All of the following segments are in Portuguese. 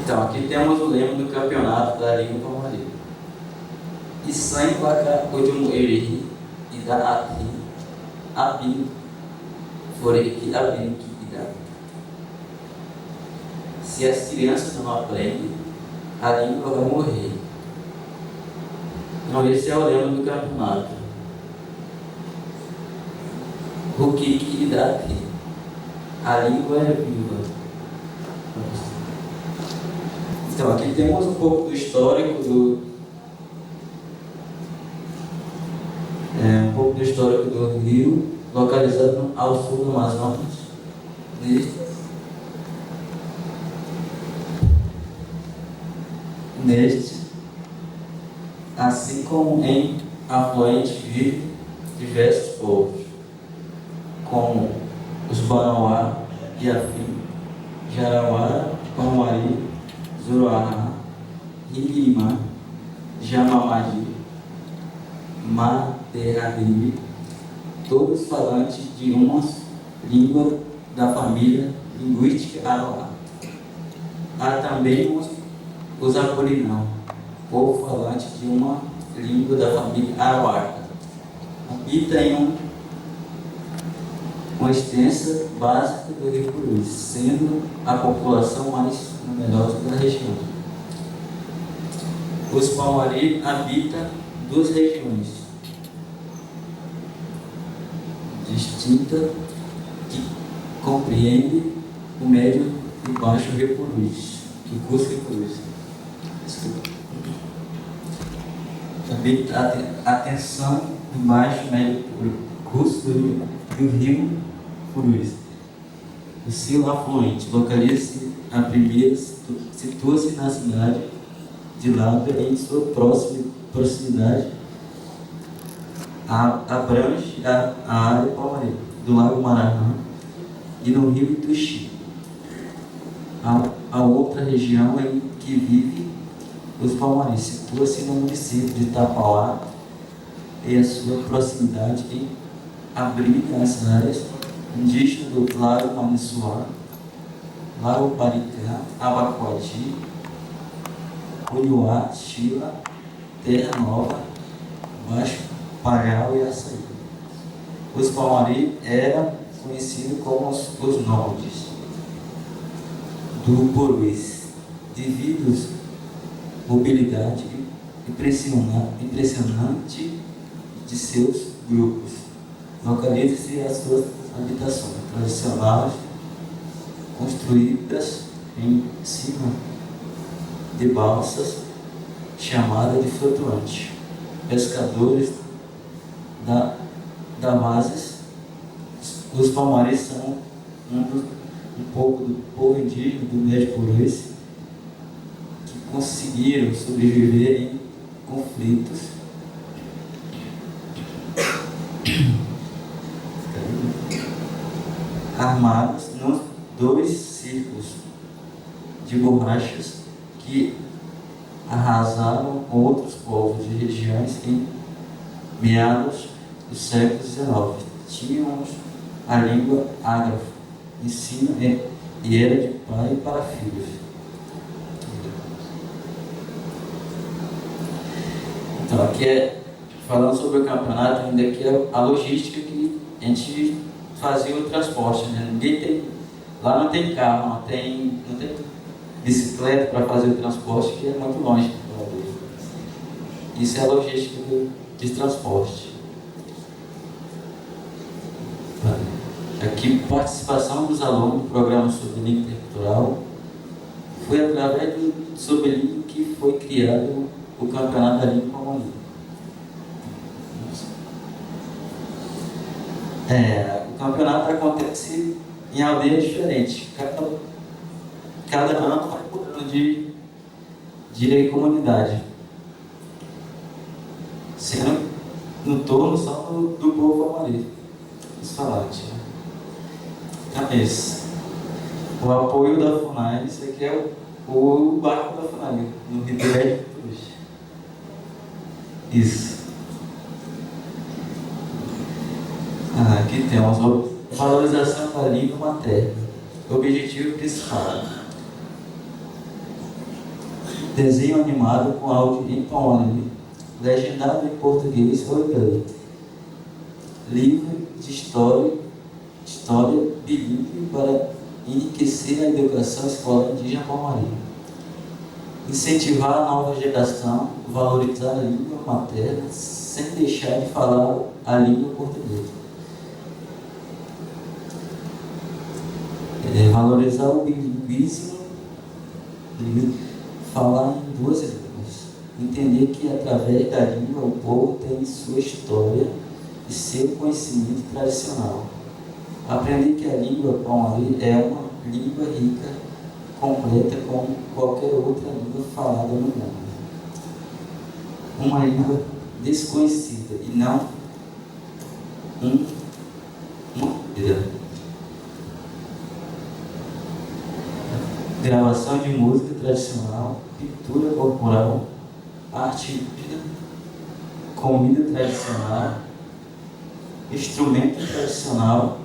Então, aqui temos o lema do campeonato da Língua Pomorê. Issain Waka Ojumueri e da Ati Abin Foreki Abin Kida. Se as crianças não aprendem, a língua vai morrer. Então, esse é o lema do campeonato. O que dá aqui? A língua é viva. Então, aqui temos um pouco do histórico do rio, localizado ao sul do Amazonas. Neste, assim como em afluente vivem diversos povos, como os Banauá, Iafim, Jarauara, Pamari, Zoroará, Ribirima, Jamamadi, Materrari, todos falantes de uma língua da família linguística Arauá. Há também os Apurinão, povo falante de uma língua da família Arauáca. Habita em uma extensa base do Rio Purus, sendo a população mais numerosa da região. Os Pauari habitam duas regiões distintas que compreendem o médio e baixo Rio Purus, que cursa Rio Purus. Habita a tensão do baixo médio curso do Rio Purus. O seu afluente localiza-se a primeira, situa-se na cidade de Lábrea, em sua proximidade abrange a área Pauari, do Lago Maranhão e no Rio Ituxi. A outra região em que vive os Pauari situa-se no município de Tapauá e a sua proximidade em abriga as áreas indígenas do Lago Manissuá, Lago Paricá, Abacoadi, Olhoá, Chila, Terra Nova, Baixo Paial e Açaí. Os Pauari eram conhecidos como os nômades do Purus, devido à mobilidade impressionante de seus grupos. Localiza-se as suas habitações tradicionais, construídas em cima de balsas, chamadas de flutuante. Pescadores da bases, os Pauari são um pouco do povo indígena do Médio Purus que conseguiram sobreviver em conflitos armados nos dois círculos de borrachas que arrasaram outros povos de regiões em meados do século XIX. Tínhamos a língua ágrafa, ensino e era de pai para filhos. Então, aqui falando sobre o campeonato, ainda aqui é a logística que a gente fazia o transporte, né? Lá não tem carro, não tem bicicleta para fazer o transporte, que é muito longe. Isso é a logística de transporte. Aqui, participação dos alunos do programa sobre língua intercultural. Foi através do sobre língua que foi criado o campeonato da língua pomorê. O campeonato acontece em aldeias diferentes. Cada ano vai mudando de comunidade, sendo no torno só do povo pomorê, os falantes. Então, esse. O apoio da FUNAI, isso aqui é o barco da FUNAI, no Rio Grande do Sul. Isso. Aqui temos a valorização da língua materna. Objetivo principal: Desenho animado com áudio em Palmari, legendado em português ou inglês. Livro de história bilíngue para enriquecer a educação escolar indígena Palmari. Incentivar a nova geração, valorizar a língua materna sem deixar de falar a língua portuguesa. Valorizar o bilinguismo, falar em duas línguas. Entender que através da língua o povo tem sua história e seu conhecimento tradicional. Aprender que a língua Palmari é uma língua rica, completa como qualquer outra língua falada no mundo. Uma língua desconhecida e não uma gravação de música tradicional, pintura corporal, arte híbrida, comida tradicional, instrumento tradicional,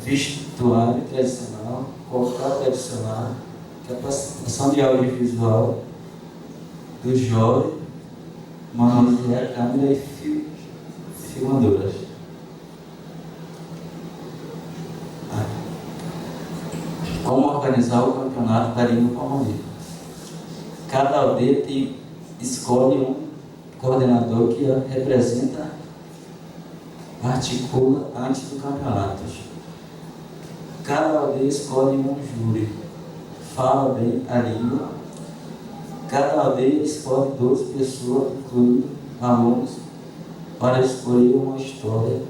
vestuário tradicional, cocá tradicional, capacitação de audiovisual do jovem, manusear câmera e filmadoras. Como organizar o campeonato da língua Palmari? Cada aldeia escolhe um coordenador que a representa, articula antes do campeonato. Cada aldeia escolhe um júri, fala bem a língua. Cada aldeia escolhe 12 pessoas, incluindo alunos, para escolher uma história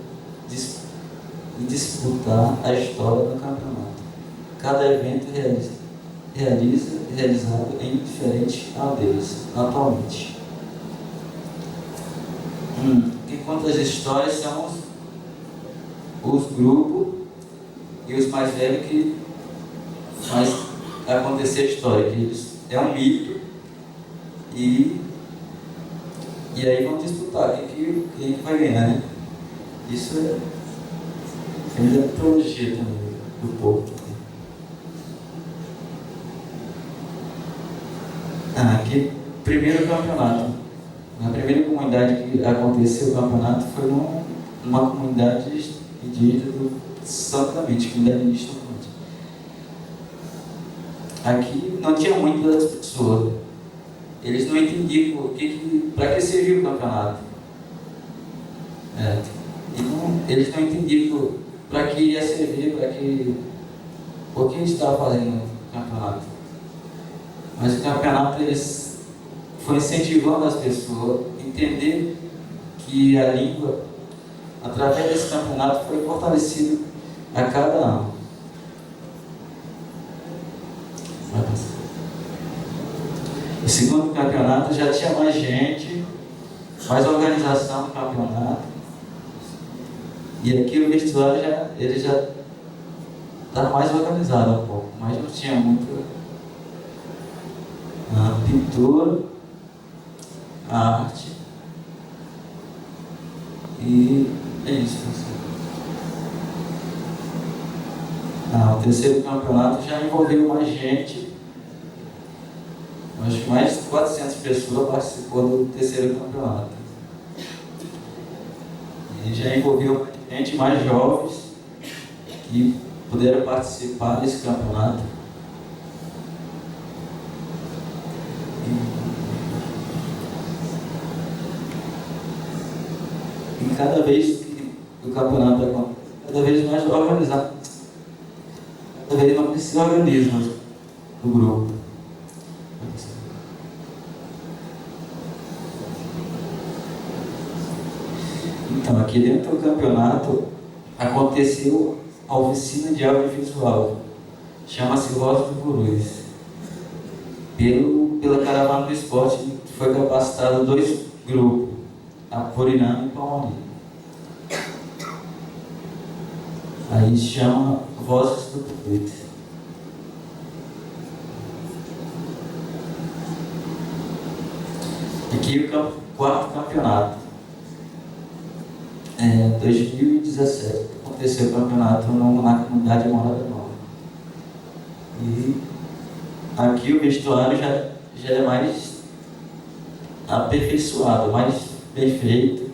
e disputar a história do campeonato. Cada evento realizado em diferentes aldeias, atualmente. Quem conta as histórias são os grupos e os mais velhos que faz acontecer a história, que eles, é um mito e aí vão disputar quem vai ganhar, né? Isso é a mitologia também do povo. Aqui, primeiro campeonato. Na primeira comunidade que aconteceu o campeonato foi numa comunidade indígena do Santo Clemente, comunidade indígena. Aqui não tinha muitas pessoas. Eles não entendiam para que serviu o campeonato. Eles não entendiam para que ia servir, por que eles estavam fazendo o campeonato. Mas o campeonato foi incentivando as pessoas a entender que a língua, através desse campeonato, foi fortalecida a cada ano. O segundo campeonato já tinha mais gente, mais organização do campeonato. E aqui o vestuário ele já estava mais organizado um pouco, mas não tinha muito a pintura, a arte, e é isso. O terceiro campeonato já envolveu mais gente, acho que mais de 400 pessoas participou do terceiro campeonato. E já envolveu gente mais jovens que puderam participar desse campeonato. E cada vez que o campeonato acontece, cada vez mais organizado, cada vez mais se organiza o grupo. Então, aqui dentro do campeonato aconteceu a oficina de audiovisual, chama-se Voz do Purus. Pela Caravana do Esporte foi capacitado 2 grupos, Apurinã e Palmari. Aí chama Vozes do Purus. Aqui o quarto campeonato. 2017 aconteceu o campeonato na comunidade Morada Nova. E aqui o vestuário já é mais aperfeiçoado, mais bem feito,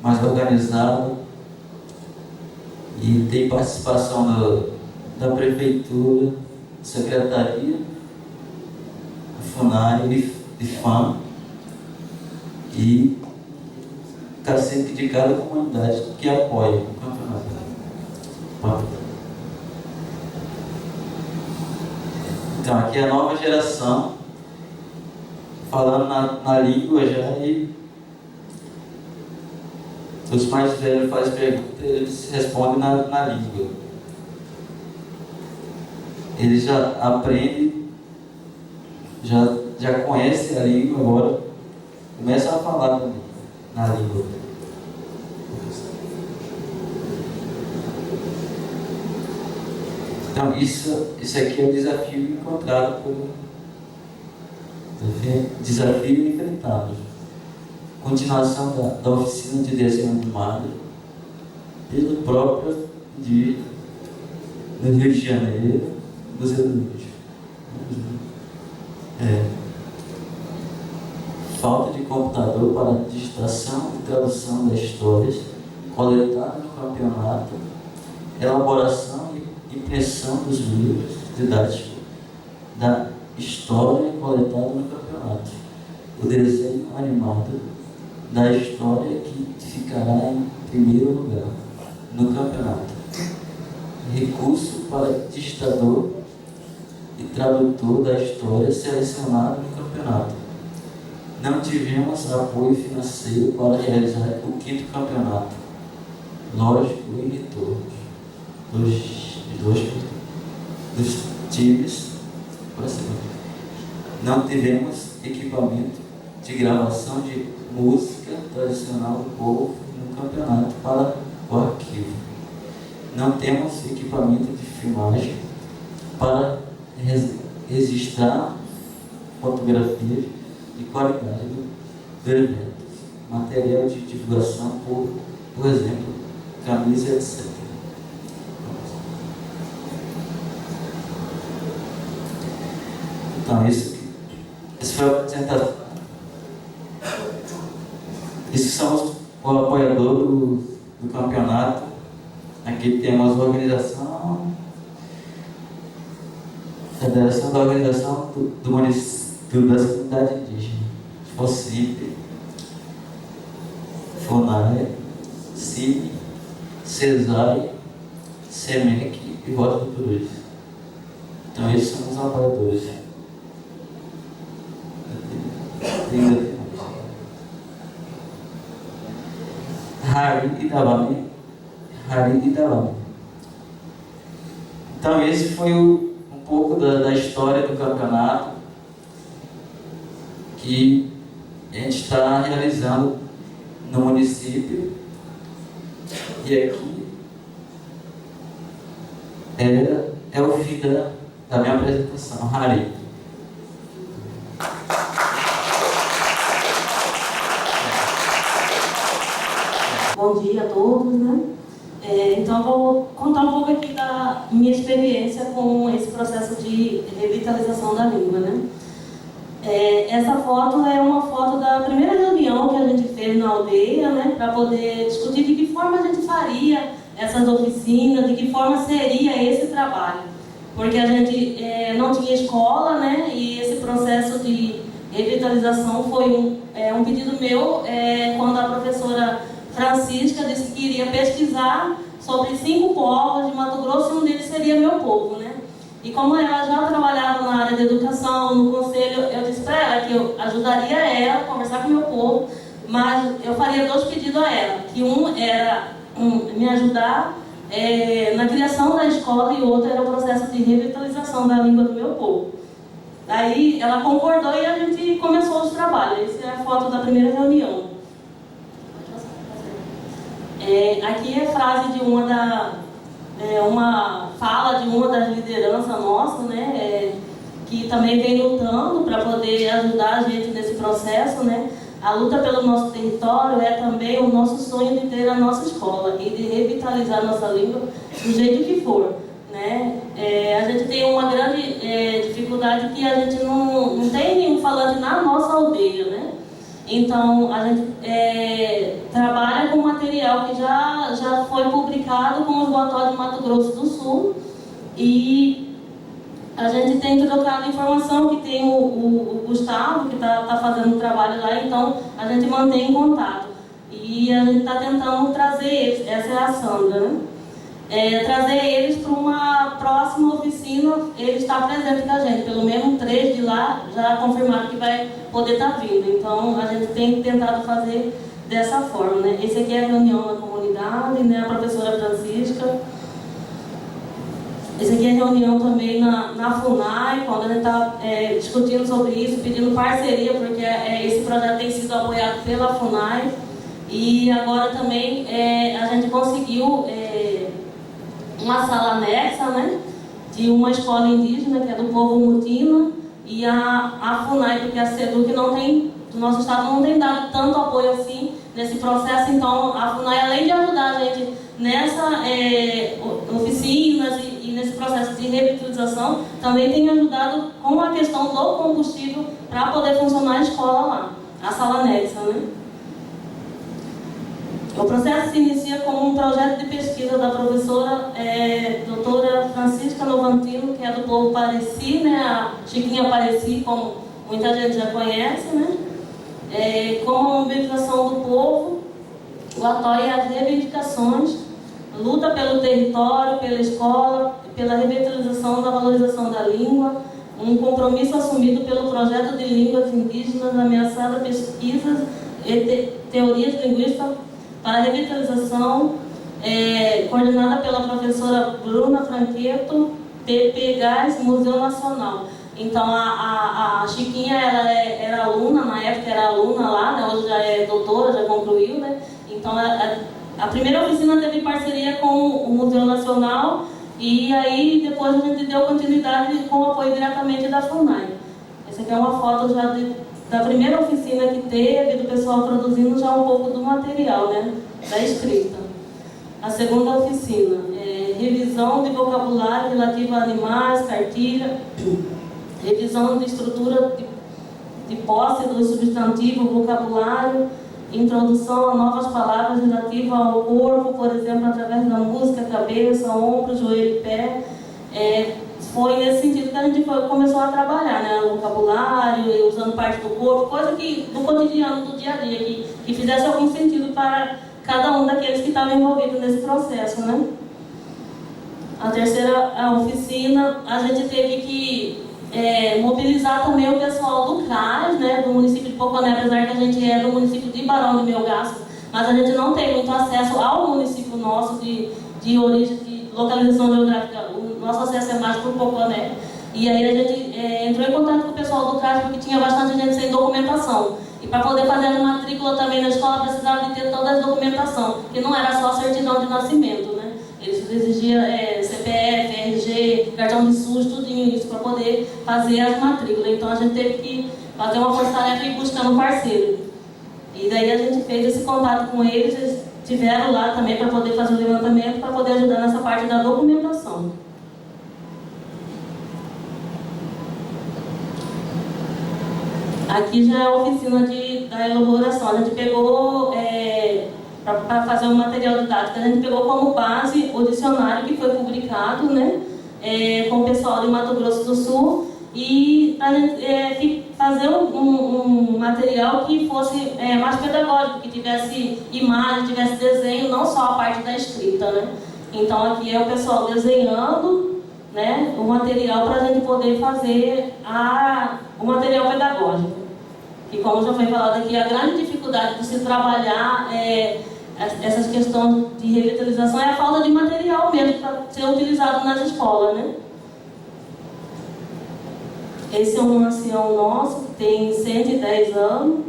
mais organizado, e tem participação da prefeitura, secretaria, FUNAI e FAM, e cacete de cada comunidade que apoia o campeonato. Então, aqui é a nova geração, falando na língua já, e os mais velhos fazem perguntas, eles respondem na língua. Eles já aprendem, já conhecem a língua, agora começam a falar também na língua. Então, isso aqui é o desafio encontrado desafio enfrentado. Continuação da oficina de desenho animado pelo próprio no Rio de Janeiro, Museu do Lixo. Falta de computador para digitação e tradução das histórias coletadas no campeonato, elaboração e impressão dos livros didáticos da história coletada no campeonato, o desenho animado da história que ficará em primeiro lugar no campeonato, recurso para digitador e tradutor da história selecionado no campeonato. Não tivemos apoio financeiro para realizar o 5º campeonato, lógico e retorno dos times. Não tivemos equipamento de gravação de música tradicional do povo no campeonato para o arquivo. Não temos equipamento de filmagem para registrar fotografias de qualidade do evento, material de divulgação, por exemplo, camisa, etc. Então, esse foi a apresentação. Esses são o apoiador do campeonato. Aqui temos a organização, Federação da Organização do Município das Comunidades Indígenas, FOCIP, FUNAI, CIP, CESAI, SEMEC e Rota do Cruz. Então, esses são os apoiadores. Hari e Davami. Então, esse foi um pouco da história do campeonato que a gente está realizando no município. E aqui é o fim da minha apresentação. Hari. Bom dia a todos, né? Então, vou contar um pouco aqui da minha experiência com esse processo de revitalização da língua, né? Essa foto é uma foto da primeira reunião que a gente fez na aldeia, né? Para poder discutir de que forma a gente faria essas oficinas, de que forma seria esse trabalho. Porque a gente não tinha escola, né? E esse processo de revitalização foi um pedido meu quando a professora Francisca disse que iria pesquisar sobre 5 povos de Mato Grosso e um deles seria meu povo, né? E como ela já trabalhava na área de educação, no conselho, eu disse para ela que eu ajudaria ela a conversar com o meu povo, mas eu faria 2 pedidos a ela, que um era me ajudar na criação da escola e o outro era o processo de revitalização da língua do meu povo. Daí ela concordou e a gente começou os trabalhos. Essa é a foto da primeira reunião. Aqui é frase de uma fala de uma das lideranças nossas, né, que também vem lutando para poder ajudar a gente nesse processo, né. A luta pelo nosso território é também o nosso sonho de ter a nossa escola e de revitalizar a nossa língua do jeito que for. né? A gente tem uma grande dificuldade que a gente não tem nenhum falante na nossa aldeia, né? Então, a gente trabalha com material que já foi publicado com os Boató de Mato Grosso do Sul, e a gente tem trocado informação, que tem o Gustavo, que está fazendo um trabalho lá, então a gente mantém em contato. E a gente está tentando trazer eles, essa é a Sandra, né? Trazer eles para uma próxima oficina, ele está presente com a gente, pelo menos 3 de lá já confirmaram que vai poder estar vindo. Então a gente tem tentado fazer dessa forma, né? Esse aqui é a reunião na comunidade, né? A professora Francisca. Esse aqui é a reunião também na FUNAI, quando a gente está discutindo sobre isso, pedindo parceria, porque esse projeto tem sido apoiado pela FUNAI. E agora também a gente conseguiu uma sala anexa, né, de uma escola indígena, que é do povo Mutina, e a FUNAI, porque a SEDUC do nosso estado não tem dado tanto apoio assim nesse processo. Então a FUNAI, além de ajudar a gente nessa oficinas e nesse processo de revitalização, também tem ajudado com a questão do combustível para poder funcionar a escola lá, a sala anexa, né? O processo se inicia como um projeto de pesquisa da professora doutora Francisca Novantino, que é do povo Pareci, né? A Chiquinha Pareci, como muita gente já conhece, né? Como a mobilização do povo, o apoio às reivindicações, luta pelo território, pela escola, pela revitalização da valorização da língua, um compromisso assumido pelo projeto de línguas indígenas ameaçadas, pesquisas e teorias linguísticas para a revitalização, coordenada pela professora Bruna Franqueto, PP Gás, Museu Nacional. Então a Chiquinha, ela era aluna, na época era aluna lá, né? Hoje já é doutora, já concluiu, né? Então a primeira oficina teve parceria com o Museu Nacional, e aí depois a gente deu continuidade com o apoio diretamente da FUNAI. Essa aqui é uma foto já da primeira oficina que teve, do pessoal produzindo já um pouco do material, né, da escrita. A segunda oficina, revisão de vocabulário relativo a animais, cartilha, revisão de estrutura de posse do substantivo, vocabulário, introdução a novas palavras relativas ao corpo, por exemplo, através da música, cabeça, ombro, joelho e pé. Foi nesse sentido que a gente começou a trabalhar, né? O vocabulário, usando parte do corpo, coisa do cotidiano, do dia a dia, que fizesse algum sentido para cada um daqueles que estavam envolvidos nesse processo, né? A terceira oficina, a gente teve que mobilizar também o pessoal do CRAS, né? Do município de Poconé, apesar que a gente é do município de Barão de Melgaço, mas a gente não tem muito acesso ao município nosso de origem, de localização geográfica. O nosso acesso é mais por Poconé. E aí a gente entrou em contato com o pessoal do CRAS, porque tinha bastante gente sem documentação. E para poder fazer a matrícula também na escola, precisava de ter toda a documentação, que não era só certidão de nascimento, né? Eles exigiam CPF, RG, cartão de SUS, tudo isso para poder fazer as matrículas. Então a gente teve que fazer uma força-tarefa e ir buscando parceiro. E daí a gente fez esse contato com eles estiveram lá também para poder fazer o levantamento, para poder ajudar nessa parte da documentação. Aqui já é a oficina da elaboração. A gente pegou, para fazer o material didático, a gente pegou como base o dicionário que foi publicado, né, com o pessoal de Mato Grosso do Sul, e para a gente fazer um material que fosse mais pedagógico, que tivesse imagem, tivesse desenho, não só a parte da escrita, né. Então aqui é o pessoal desenhando, né, o material para a gente poder fazer o material pedagógico. E como já foi falado aqui, a grande dificuldade de se trabalhar essas questões de revitalização é a falta de material mesmo para ser utilizado nas escolas, né? Esse é um ancião nosso, que tem 110 anos.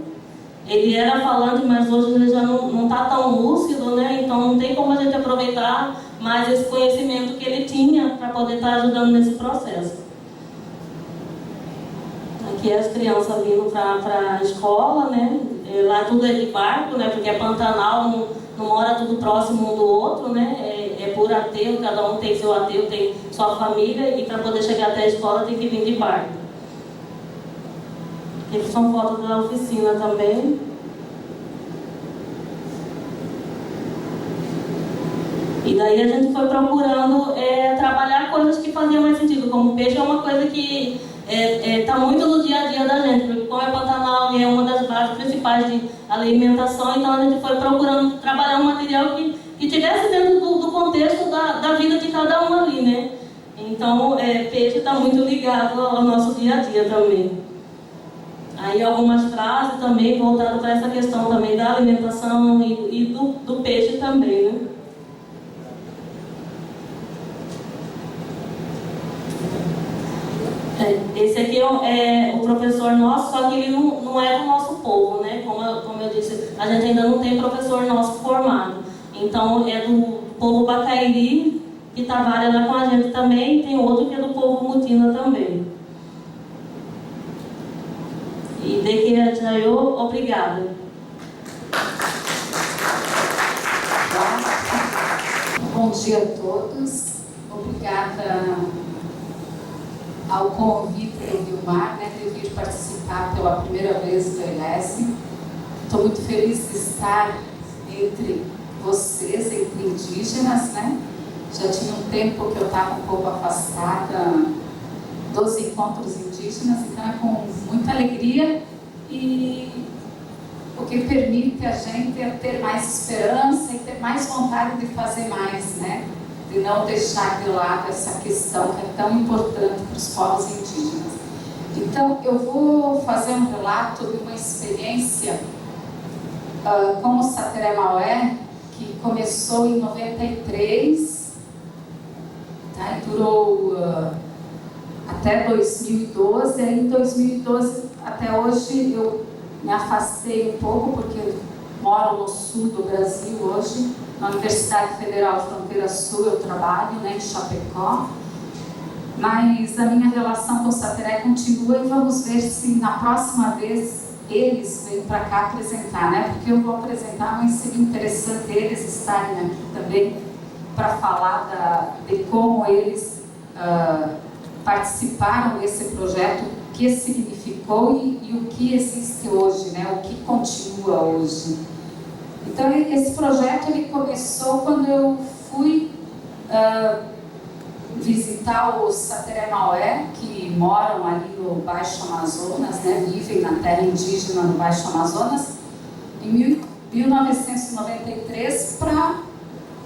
Ele era falante, mas hoje ele já não está tão lúcido, né? Então não tem como a gente aproveitar mais esse conhecimento que ele tinha para poder estar ajudando nesse processo. Aqui as crianças vindo para a escola, né? Lá tudo é de barco, né? Porque é Pantanal, não mora tudo próximo um do outro, né? É por ateu, cada um tem seu ateu, tem sua família, e para poder chegar até a escola tem que vir de barco. Aqui são fotos da oficina também. E daí a gente foi procurando trabalhar coisas que faziam mais sentido, como o peixe é uma coisa que está muito no dia a dia da gente, porque como é Pantanal e é uma das bases principais de alimentação, então a gente foi procurando trabalhar um material que tivesse dentro do contexto da vida de cada um ali, né? Então, peixe está muito ligado ao nosso dia a dia também. Aí algumas frases também voltadas para essa questão também da alimentação e do peixe também, né? Esse aqui é o professor nosso, só que ele não é do nosso povo, né? Como eu disse, a gente ainda não tem professor nosso formado. Então, é do povo Bacairi, que trabalha lá com a gente também, e tem outro que é do povo Mutina também. E de que Jayo, obrigada. Bom dia a todos. Obrigada ao convite do Vilmar, de vir participar pela primeira vez do ELESE. Estou muito feliz de estar entre vocês, entre indígenas, Já tinha um tempo que eu estava um pouco afastada dos encontros indígenas, então é com muita alegria e o que permite a gente ter mais esperança e ter mais vontade de fazer mais, De não deixar de lado essa questão que é tão importante para os povos indígenas. Então, eu vou fazer um relato de uma experiência com o Sateré Maué, que começou em 93, e durou até 2012. Aí, em 2012 até hoje, eu me afastei um pouco, porque eu moro no sul do Brasil hoje, na Universidade Federal Fronteira Sul. Eu trabalho em Chapecó, mas a minha relação com o Sateré continua, e vamos ver se na próxima vez eles vêm para cá apresentar, porque eu vou apresentar, mas seria interessante eles estarem aqui também para falar de como eles participaram desse projeto, o que significou e o que existe hoje, o que continua hoje. Então, esse projeto ele começou quando eu fui visitar os Sateré Maué, que moram ali no Baixo Amazonas, vivem na terra indígena no Baixo Amazonas, em 1993, para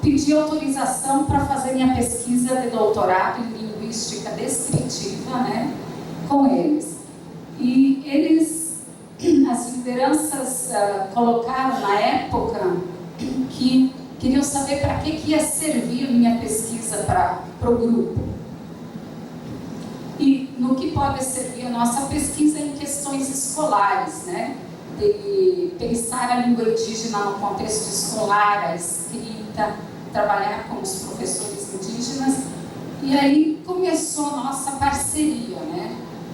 pedir autorização para fazer minha pesquisa de doutorado em linguística descritiva, com eles. E eles, as lideranças colocaram na época que queriam saber para que ia servir minha pesquisa para o grupo. E no que pode servir a nossa pesquisa em questões escolares, de pensar a língua indígena no contexto escolar, a escrita, trabalhar com os professores indígenas. E aí começou a nossa parceria,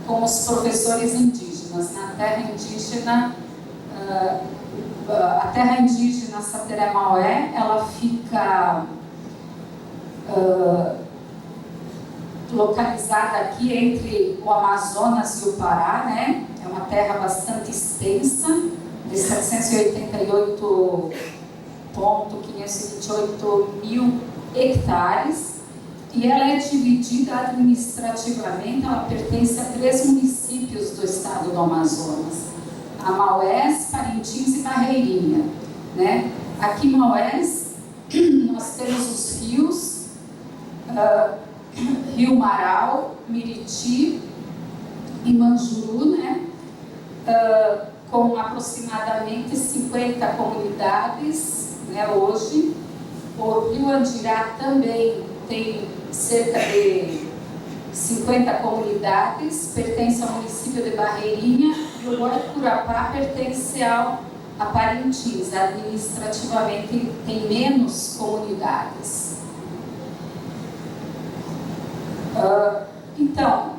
com os professores indígenas. Na terra indígena, a terra indígena Sateré Maué, ela fica localizada aqui entre o Amazonas e o Pará, É uma terra bastante extensa, de 788,528 mil hectares, e ela é dividida administrativamente, ela pertence a 3 municípios do estado do Amazonas: a Maués, Parintins e Barreirinha, Aqui em Maués, nós temos os rios, Rio Marau, Miriti e Manjuru, com aproximadamente 50 comunidades, hoje. O Rio Andirá também tem cerca de 50 comunidades, pertence ao município de Barreirinha, e o Guaracurapá pertence a Parintins, administrativamente tem menos comunidades. Então,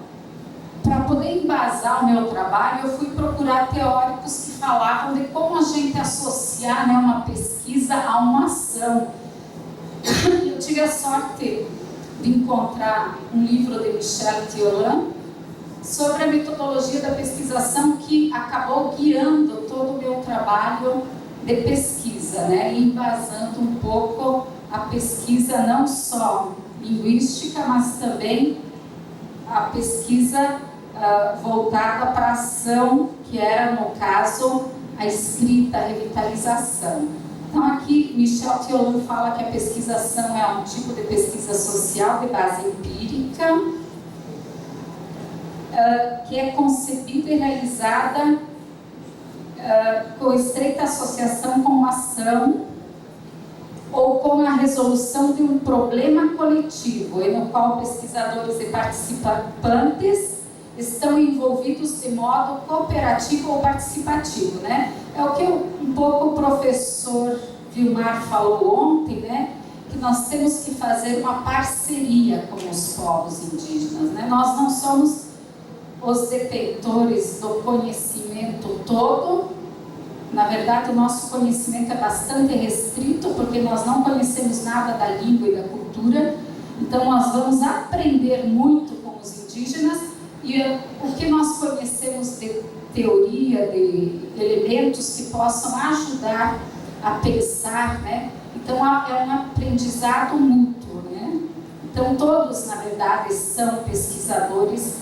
para poder embasar o meu trabalho, eu fui procurar teóricos que falavam de como a gente associar uma pesquisa a uma ação. Eu tive a sorte de encontrar um livro de Michel Thiolin sobre a metodologia da pesquisação, que acabou guiando todo o meu trabalho de pesquisa, né? E embasando um pouco a pesquisa não só linguística, mas também a pesquisa voltada para a ação, que era, no caso, a escrita, a revitalização. Então, aqui, Michel Thiolin fala que a pesquisação é um tipo de pesquisa social de base empírica, que é concebida e realizada com estreita associação com uma ação ou com a resolução de um problema coletivo, e no qual pesquisadores e participantes estão envolvidos de modo cooperativo ou participativo, né? É o que um pouco o professor Vilmar falou ontem, né? Que nós temos que fazer uma parceria com os povos indígenas, né? Nós não somos os detentores do conhecimento todo. Na verdade, o nosso conhecimento é bastante restrito, porque nós não conhecemos nada da língua e da cultura. Então, nós vamos aprender muito com os indígenas, e o que nós conhecemos de teoria, de elementos que possam ajudar a pensar, né? Então, é um aprendizado mútuo, né? Então, todos, na verdade, são pesquisadores,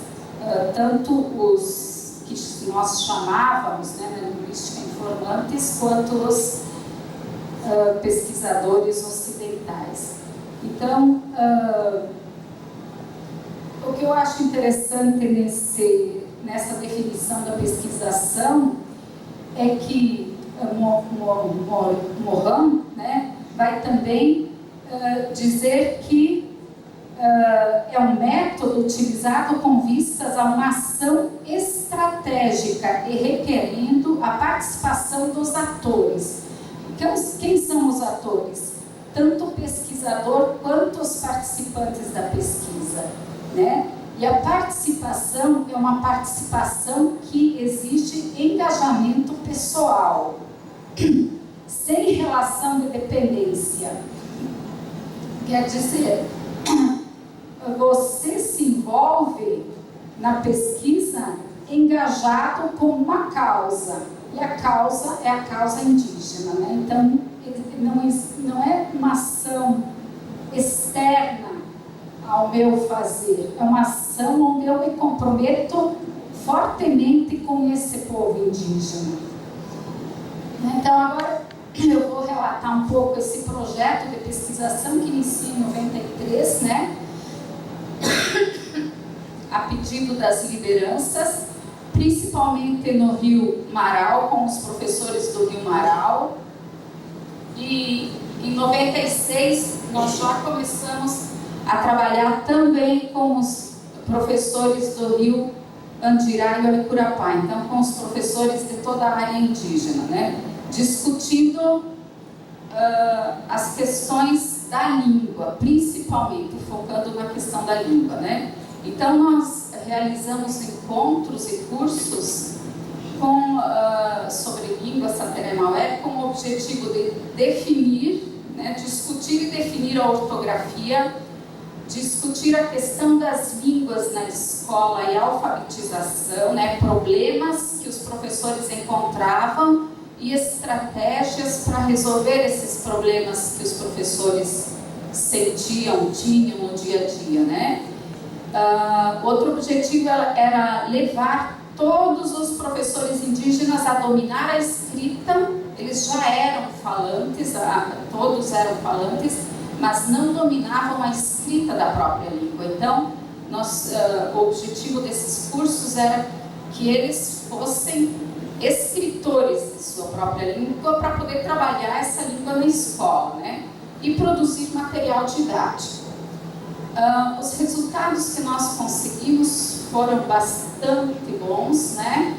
tanto os que nós chamávamos, né, na linguística, informantes, quanto os pesquisadores ocidentais. Então, o que eu acho interessante nessa definição da pesquisação é que Morin, né, vai também dizer que é um método utilizado com vistas a uma ação estratégica e requerendo a participação dos atores. Quem são os atores? Tanto o pesquisador quanto os participantes da pesquisa, né? E a participação é uma participação que exige engajamento pessoal, sem relação de dependência. Quer dizer, você se envolve na pesquisa engajado com uma causa, e a causa é a causa indígena, né? Então, não é uma ação externa ao meu fazer, é uma ação onde eu me comprometo fortemente com esse povo indígena. Então, agora eu vou relatar um pouco esse projeto de pesquisação que inicia em 93, né? A pedido das lideranças, principalmente no Rio Marau, com os professores do Rio Marau. E em 96 nós já começamos a trabalhar também com os professores do Rio Andirá e Olicurapá, então com os professores de toda a área indígena, né? Discutindo as questões da língua, principalmente focando na questão da língua, né? Então nós realizamos encontros e cursos sobre língua Sateré-Maué, com o objetivo de definir, né, discutir e definir a ortografia, discutir a questão das línguas na escola e a alfabetização, né, problemas que os professores encontravam e estratégias para resolver esses problemas que os professores sentiam, tinham no dia a dia, né? Outro objetivo era levar todos os professores indígenas a dominar a escrita. Eles já eram falantes, todos eram falantes, mas não dominavam a escrita da própria língua. Então, o objetivo desses cursos era que eles fossem escritores de sua própria língua para poder trabalhar essa língua na escola, né? E produzir material didático. Os resultados que nós conseguimos foram bastante bons, né?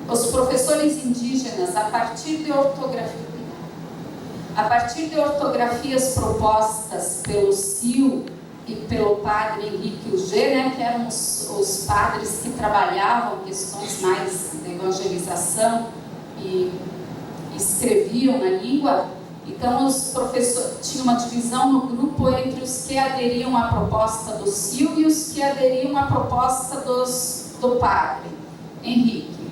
Os professores indígenas, a partir de ortografias propostas pelo CIO e pelo padre Henrique Ugê, né, que eram os padres que trabalhavam questões mais de evangelização e escreviam na língua, Então, os professores tinha uma divisão no grupo entre os que aderiam à proposta do CIL e os que aderiam à proposta do padre Henrique.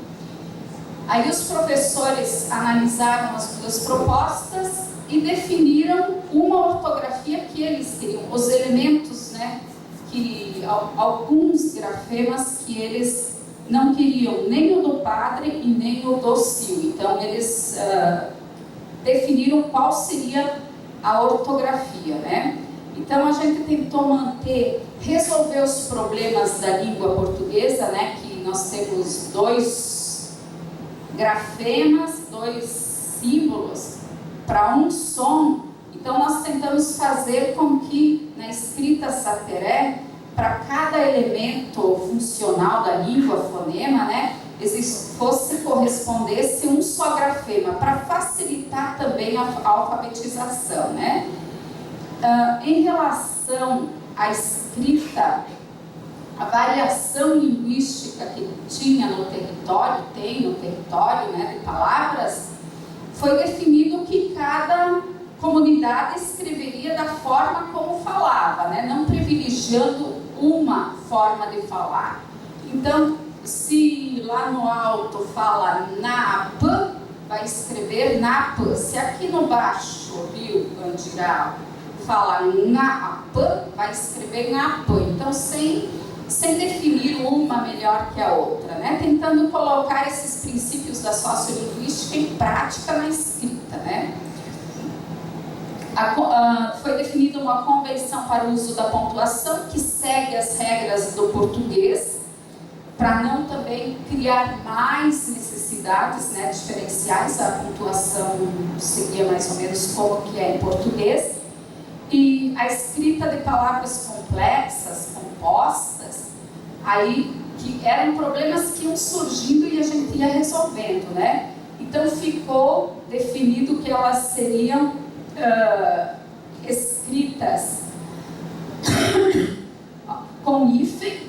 Aí os professores analisaram as duas propostas e definiram uma ortografia que eles queriam, os elementos, né, que alguns grafemas que eles não queriam, nem o do padre e nem o do CIL. Então, eles definiram qual seria a ortografia, né? Então, a gente tentou resolver os problemas da língua portuguesa, né? Que nós temos 2 grafemas, 2 símbolos para um som. Então, nós tentamos fazer com que, na escrita sateré, para cada elemento funcional da língua, fonema, né? Correspondesse um só grafema, para facilitar também a alfabetização, né? Em relação à escrita, a variação linguística que tinha no território, né, de palavras, foi definido que cada comunidade escreveria da forma como falava, né, não privilegiando uma forma de falar. Então, se lá no alto fala nap, vai escrever nap. Se aqui no baixo, Rio Andirá, fala nap, vai escrever nap. Então, sem definir uma melhor que a outra, né? Tentando colocar esses princípios da sociolinguística em prática na escrita, né? Foi definida uma convenção para o uso da pontuação que segue as regras do português, para não também criar mais necessidades, né, diferenciais. A pontuação seguia mais ou menos como que é em português. E a escrita de palavras complexas, compostas, aí que eram problemas que iam surgindo e a gente ia resolvendo, né? Então ficou definido que elas seriam escritas com hífen,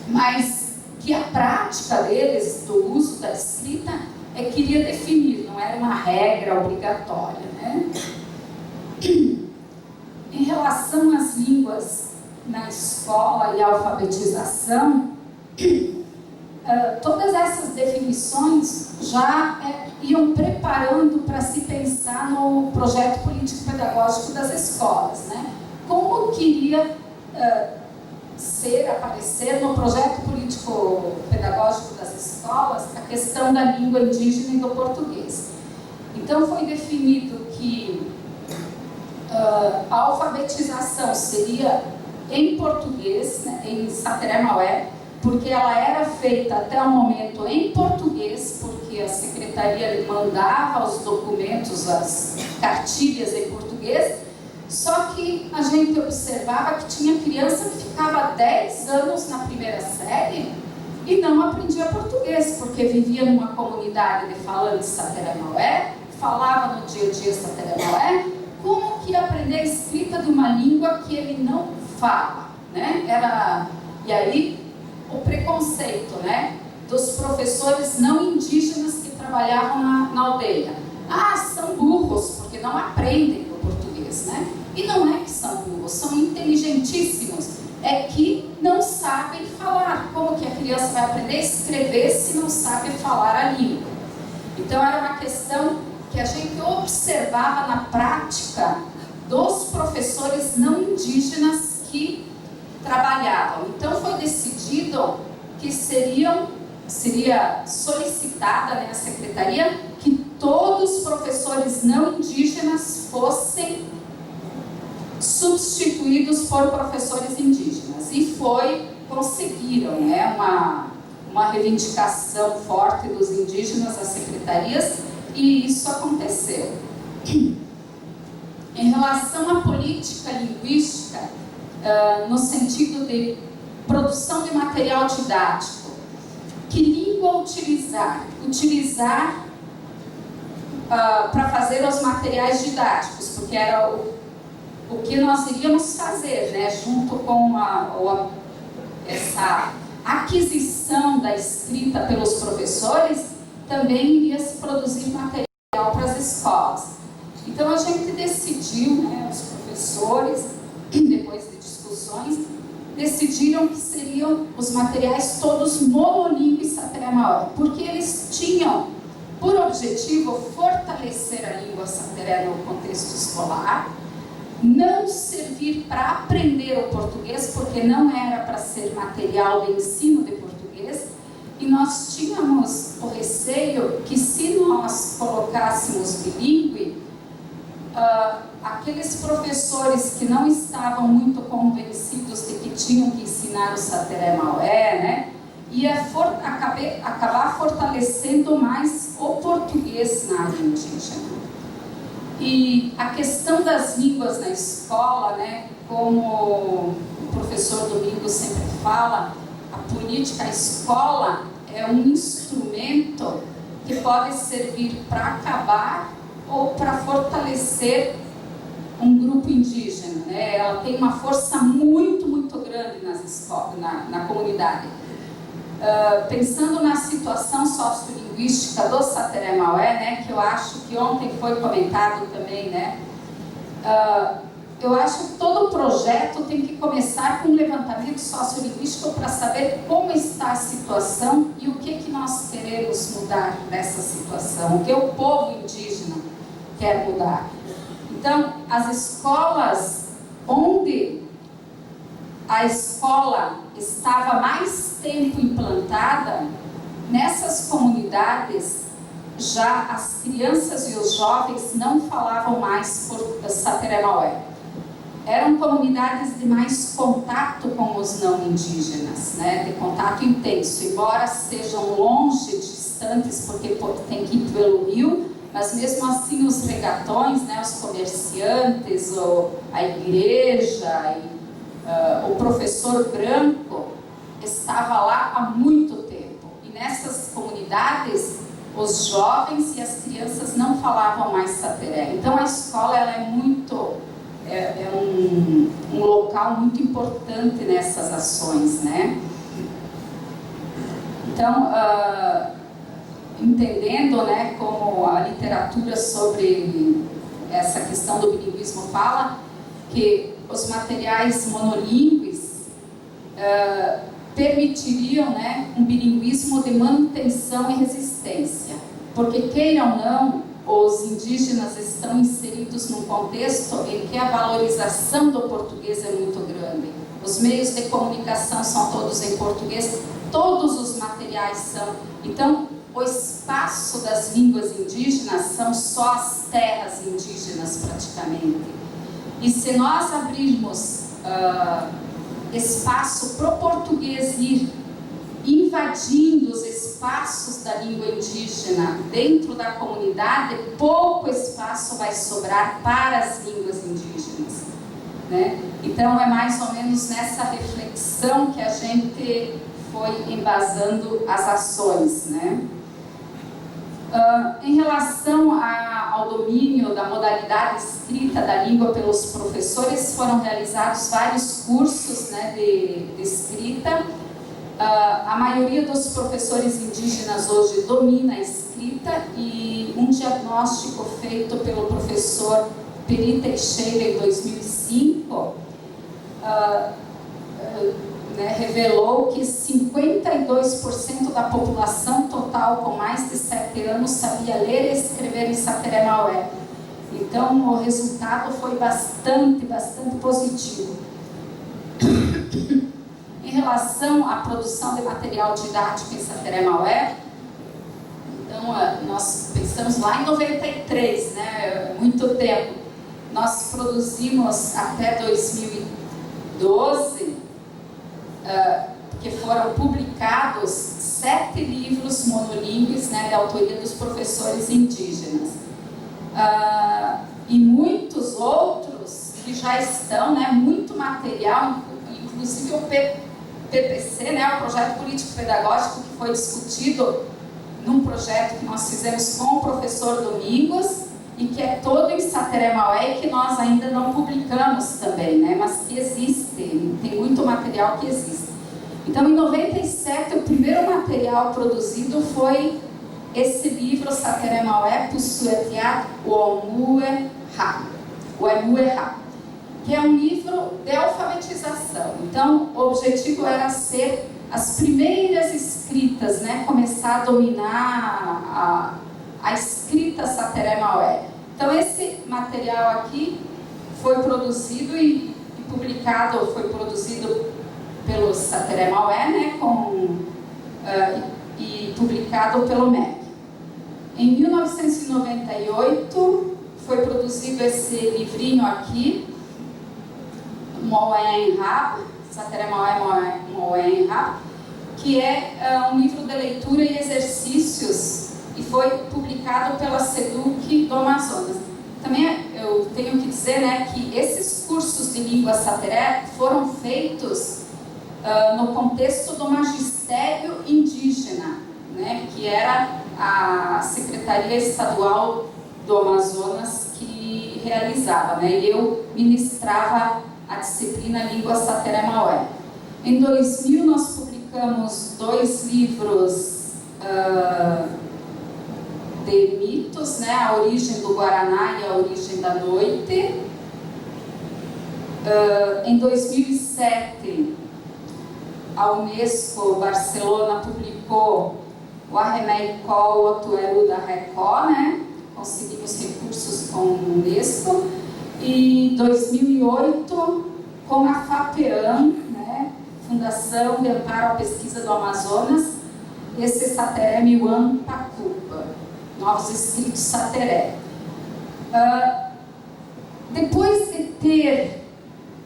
mas que a prática deles, do uso da escrita, que iria definir, não era uma regra obrigatória, né? Em relação às línguas na escola e a alfabetização, todas essas definições já iam preparando para se pensar no projeto político-pedagógico das escolas, né? Como queria aparecer no projeto político-pedagógico das escolas a questão da língua indígena e do português. Então, foi definido que a alfabetização seria em português, né, em sateré-maué, porque ela era feita até o momento em português, porque a secretaria mandava os documentos, as cartilhas em português. Só que a gente observava que tinha criança que ficava 10 anos na primeira série e não aprendia português, porque vivia numa comunidade de falantes sateré-maué, falava no dia a dia sateré-maué. Como que aprender a escrita de uma língua que ele não fala, né? E aí o preconceito, né, dos professores não indígenas que trabalhavam na aldeia. São burros, porque não aprendem o português, né? E não é que são burros, são inteligentíssimos, é que não sabem falar. Como que a criança vai aprender a escrever se não sabe falar a língua? Então, era uma questão que a gente observava na prática dos professores não indígenas que trabalhavam. Então, foi decidido que seria solicitada, né, a secretaria que todos os professores não indígenas fossem substituídos por professores indígenas. E conseguiram, né, uma reivindicação forte dos indígenas às secretarias, e isso aconteceu. Em relação à política linguística, no sentido de produção de material didático, que língua utilizar? Utilizar para fazer os materiais didáticos, porque era o que nós iríamos fazer, né, junto com essa aquisição da escrita pelos professores, também iria se produzir material para as escolas. Então, a os materiais todos monolíngues Sateré Maué, porque eles tinham por objetivo fortalecer a língua Sateré no contexto escolar, não servir para aprender o português, porque não era para ser material de ensino de português, e nós tínhamos o receio que se nós colocássemos bilíngue, aqueles professores que não estavam muito convencidos de que tinham que ensinar o Sateré Maué, né, ia acabar fortalecendo mais o português na área indígena. E a questão das línguas na escola, né, como o professor Domingos sempre fala, a política, a escola é um instrumento que pode servir para acabar ou para fortalecer um grupo indígena, né? Ela tem uma força muito, muito grande nas escolas, na comunidade. Pensando na situação sociolinguística do Sateré Maué, né, que eu acho que ontem foi comentado também, né, eu acho que todo o projeto tem que começar com um levantamento sociolinguístico para saber como está a situação e o que nós queremos mudar nessa situação, o que o povo indígena quer mudar. Então, as escolas onde a escola estava mais tempo implantada, nessas comunidades já as crianças e os jovens não falavam mais por Sateré Maué. Eram comunidades de mais contato com os não indígenas, né? De contato intenso, embora sejam longe, distantes, porque tem que ir pelo rio, mas mesmo assim os regatões, né? Os comerciantes, a igreja, o professor branco estava lá há muito tempo. E nessas comunidades, os jovens e as crianças não falavam mais Sateré. Então a escola ela é um local muito importante nessas ações, né? Então, entendendo, né, como a literatura sobre essa questão do bilinguismo fala, que os materiais monolíngues permitiriam, né, um bilinguismo de manutenção e resistência, porque queiram ou não, os indígenas estão inseridos num contexto em que a valorização do português é muito grande. Os meios de comunicação são todos em português, todos os materiais são. Então, o espaço das línguas indígenas são só as terras indígenas praticamente. E se nós abrirmos espaço para o português ir invadindo os espaços da língua indígena dentro da comunidade, pouco espaço vai sobrar para as línguas indígenas, né? Então é mais ou menos nessa reflexão que a gente foi embasando as ações, né? Em relação ao domínio da modalidade escrita da língua pelos professores, foram realizados vários cursos, né, de escrita. A maioria dos professores indígenas hoje domina a escrita, e um diagnóstico feito pelo professor Peri Teixeira em 2005 revelou que 52% da população total com mais de 7 anos sabia ler e escrever em Sateré Maué. Então o resultado foi bastante positivo. Em relação à produção de material didático em Sateré Maué, então nós pensamos lá em 93, né, muito tempo. Nós produzimos até 2012, que foram publicados 7 livros monolíngues, né, de autoria dos professores indígenas. E muitos outros que já estão, né, muito material, inclusive o PPC, né, o Projeto Político Pedagógico, que foi discutido num projeto que nós fizemos com o professor Domingos, e que é todo em Sateré Maué, e que nós ainda não publicamos também, né, mas que existe, tem muito material que existe. Então, em 97, o primeiro material produzido foi esse livro, Sateré Maué, Pussuetiat Uemuerra, que é um livro de alfabetização. Então, o objetivo era ser as primeiras escritas, né, começar a dominar a escrita Sateré Maué. Então esse material aqui foi produzido e publicado, foi produzido pelo Sateré Maué, né, e publicado pelo MEC. Em 1998 foi produzido esse livrinho aqui, Maué em Rap, Sateré Maué em Rap, que é um livro de leitura e exercícios e foi publicado pela SEDUC do Amazonas. Também eu tenho que dizer, né, que esses cursos de língua sateré foram feitos no contexto do magistério indígena, né, que era a Secretaria Estadual do Amazonas que realizava, né, e eu ministrava a disciplina Língua Sateré Maué. Em 2000 nós publicamos 2 livros de mitos, né, a origem do Guaraná e a origem da noite. Em 2007 a Unesco Barcelona publicou o Arremeicó Otuelu da Recó, né? Conseguimos recursos com a Unesco. E em 2008, com a FAPEAM, né? Fundação de Amparo à Pesquisa do Amazonas, esse Sateré Miuan Pacupa, novos escritos Sateré. Depois de ter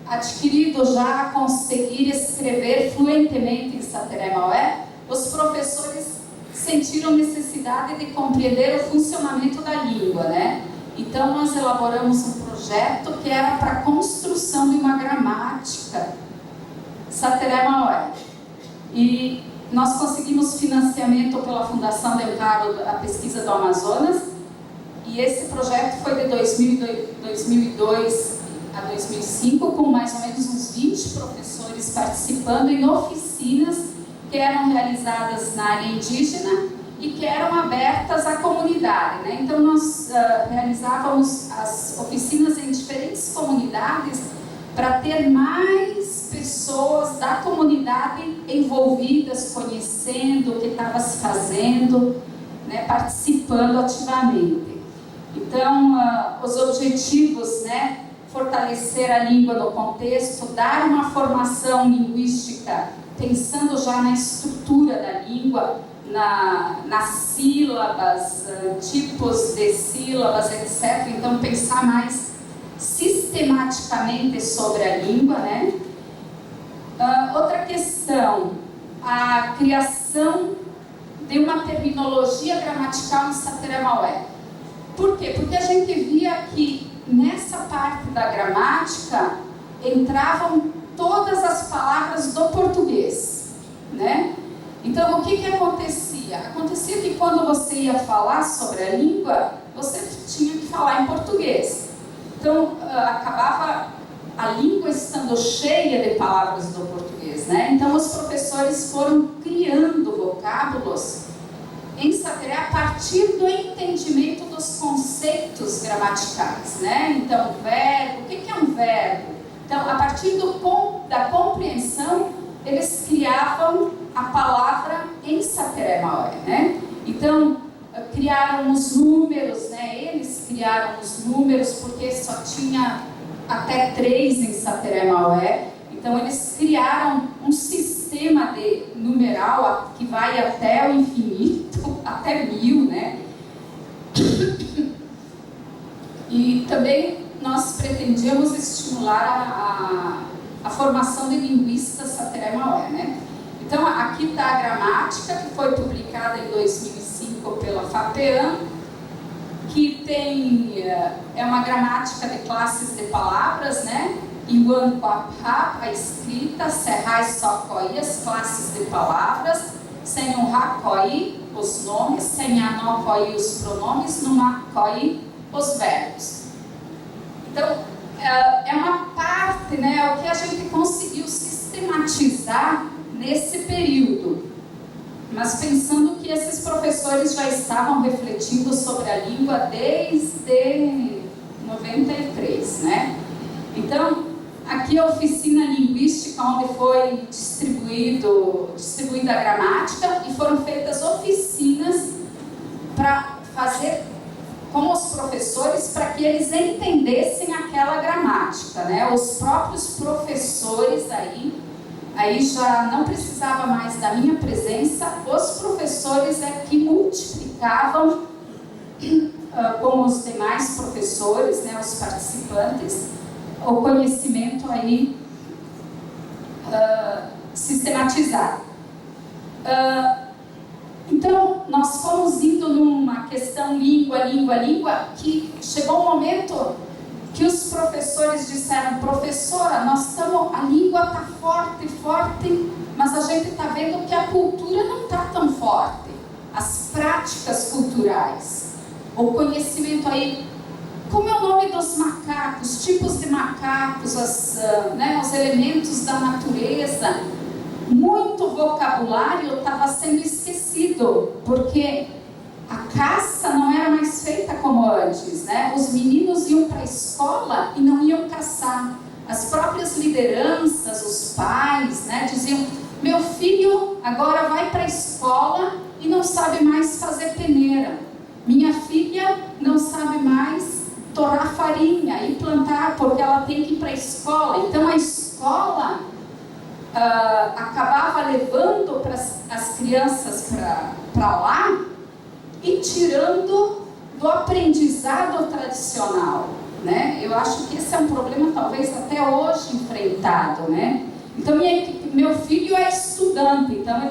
adquirido já conseguir escrever fluentemente em Sateré Maué, os professores sentiram necessidade de compreender o funcionamento da língua, né? Então nós elaboramos um projeto que era para a construção de uma gramática Sateré Maué. E nós conseguimos financiamento pela Fundação de Amparo à Pesquisa do Amazonas, e esse projeto foi de 2002 a 2005, com mais ou menos uns 20 professores participando em oficinas que eram realizadas na área indígena e que eram abertas à comunidade, né? Então nós realizávamos as oficinas em diferentes comunidades para ter mais pessoas da comunidade envolvidas, conhecendo o que estava se fazendo, né, participando ativamente. Então os objetivos, né, fortalecer a língua no contexto, dar uma formação linguística pensando já na estrutura da língua, nas sílabas, tipos de sílabas, etc. Então pensar mais sistematicamente sobre a língua, né? Outra questão, a criação de uma terminologia gramatical em Sateré Maué. Por quê? Porque a gente via que nessa parte da gramática entravam todas as palavras do português, né? Então o que acontecia? Acontecia que quando você ia falar sobre a língua, você tinha que falar em português. Então acabava a língua estando cheia de palavras do português, né? Então os professores foram criando vocábulos em Sateré a partir do entendimento dos conceitos gramaticais, né? Então, verbo, o que é um verbo? Então, a partir da compreensão, eles criavam a palavra em Sateré Maué, né? Então, criaram os números, né? Eles criaram os números porque só tinha até 3 em Sateré Maué. Então, eles criaram um sistema de numeral que vai até o infinito, até 1000, né? E também nós pretendíamos estimular a formação de linguistas Sateré Maué, né? Então, aqui está a gramática, que foi publicada em 2005 pela FAPEAM, que é uma gramática de classes de palavras, né? Iwan Quapá, a escrita, Serrai Socoi, as classes de palavras, sem o Hakoi, os nomes, sem a Nokoi, os pronomes, no Makoi, os verbos. Então, é uma parte, né, o que a gente conseguiu sistematizar nesse período. Mas pensando que esses professores já estavam refletindo sobre a língua desde 93, né? Então, Aqui a oficina linguística, onde foi distribuída a gramática, e foram feitas oficinas para fazer com os professores, para que eles entendessem aquela gramática, né? Os próprios professores aí já não precisava mais da minha presença, os professores é que multiplicavam com os demais professores, né, os participantes, o conhecimento aí sistematizado. Então, nós fomos indo numa questão língua, que chegou um momento que os professores disseram: professora, a língua está forte, mas a gente está vendo que a cultura não está tão forte. As práticas culturais, o conhecimento aí, como é o nome dos macacos, tipos de macacos, os elementos da natureza, muito vocabulário estava sendo esquecido, porque a caça não era mais feita como antes, né? Os meninos iam para a escola e não iam caçar. As próprias lideranças, os pais, né, diziam: meu filho agora vai para a escola e não sabe mais fazer peneira. Minha filha não sabe mais torrar farinha e plantar, porque ela tem que ir para a escola. Então a escola acabava levando as crianças para lá e tirando do aprendizado tradicional, né? Eu acho que esse é um problema talvez até hoje enfrentado, né? Então meu filho é estudante, então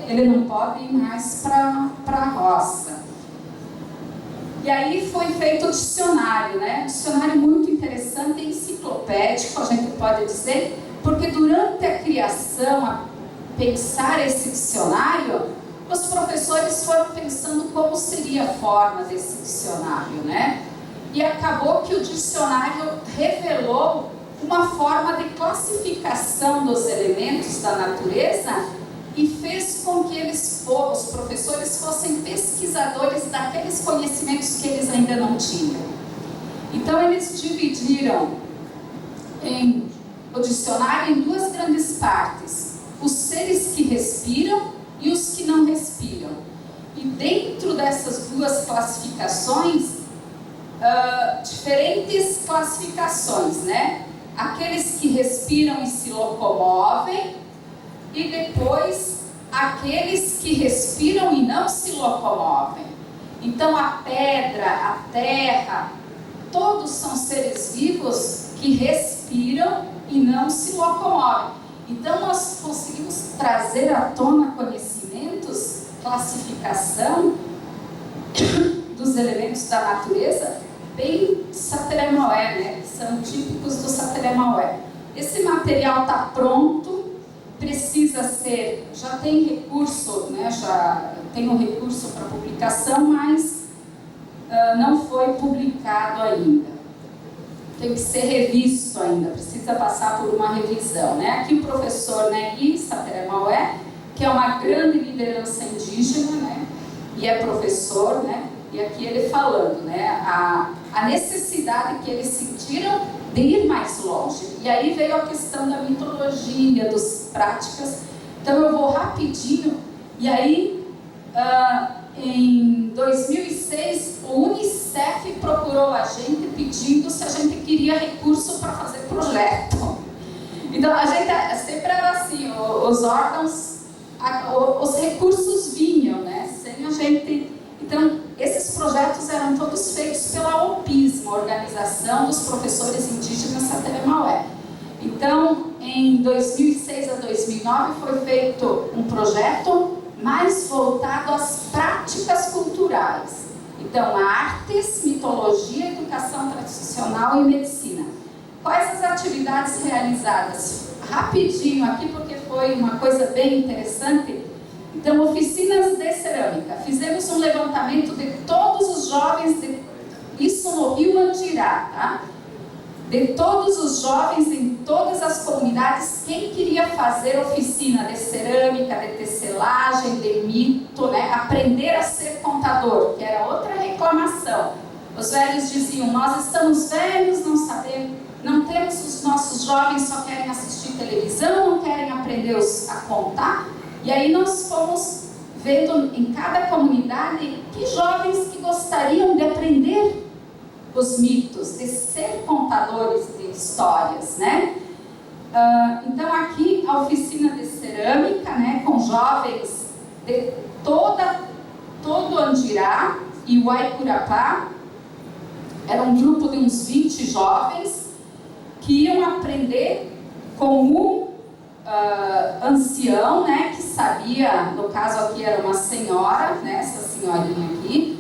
ele não pode ir mais para a roça. E aí foi feito o dicionário, né? Um dicionário muito interessante, enciclopédico, a gente pode dizer, porque durante a criação, a pensar esse dicionário, os professores foram pensando como seria a forma desse dicionário, né? E acabou que o dicionário revelou uma forma de classificação dos elementos da natureza e fez com que os professores fossem pesquisadores daqueles conhecimentos que eles ainda não tinham. Então eles dividiram o dicionário em duas grandes partes: os seres que respiram e os que não respiram. E dentro dessas duas classificações, diferentes classificações, né? Aqueles que respiram e se locomovem, e depois aqueles que respiram e não se locomovem. Então a pedra, a terra, todos são seres vivos que respiram e não se locomovem. Então nós conseguimos trazer à tona conhecimentos, classificação dos elementos da natureza bem Sateré-Maué, né? Que são típicos do Sateré-Maué. Esse material está pronto, precisa ser, já tem recurso, né? Já tem um recurso para publicação, mas não foi publicado ainda. Tem que ser revisto ainda, precisa passar por uma revisão, né? Aqui o professor Negui Sateré-Maué, que é uma grande liderança indígena, né? E é professor, né? E aqui ele falando, né? A necessidade que eles sentiram de ir mais longe. E aí veio a questão da mitologia, das práticas. Então eu vou rapidinho. E aí, em 2006, o Unicef procurou a gente pedindo se a gente queria recurso para fazer projeto. Então a gente sempre era assim, os órgãos, os recursos vinham, né? Sem a gente. Então esses projetos eram todos feitos pela OPISM, Organização dos Professores Indígenas Sateré-Maué. Então, em 2006 a 2009 foi feito um projeto mais voltado às práticas culturais. Então, artes, mitologia, educação tradicional e medicina. Quais as atividades realizadas? Rapidinho aqui, porque foi uma coisa bem interessante. Então, oficinas de cerâmica. Fizemos um levantamento de todos os jovens, isso no Rio Andirá, tá? De todos os jovens em todas as comunidades, quem queria fazer oficina de cerâmica, de tecelagem, de mito, né? Aprender a ser contador, que era outra reclamação. Os velhos diziam: nós estamos velhos, não sabemos, Não temos, os nossos jovens só querem assistir televisão, não querem aprender a contar. E aí nós fomos vendo em cada comunidade que jovens que gostariam de aprender os mitos, de ser contadores de histórias, né? Então aqui a oficina de cerâmica, né, com jovens de todo Andirá e Uaicurapá. Era um grupo de uns 20 jovens que iam aprender com um ancião, né, que sabia, no caso aqui era uma senhora, né, essa senhorinha aqui,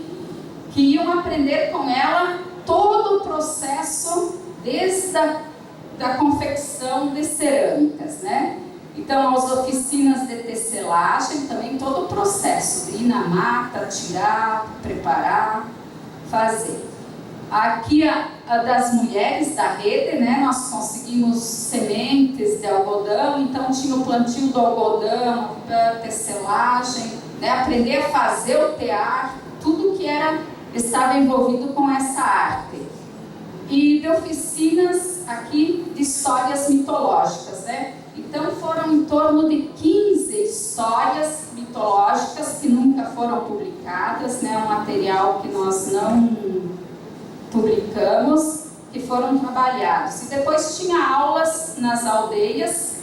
que iam aprender com ela todo o processo desde da confecção de cerâmicas, né? Então, as oficinas de tecelagem, também todo o processo de ir na mata, tirar, preparar, fazer. Aqui, das mulheres da rede, né, nós conseguimos sementes de algodão, então tinha o plantio do algodão, a tecelagem, né, aprender a fazer o tear, tudo que estava envolvido com essa arte. E de oficinas aqui de histórias mitológicas, né? Então foram em torno de 15 histórias mitológicas que nunca foram publicadas, né? Um material que nós não publicamos, que foram trabalhados. E depois tinha aulas nas aldeias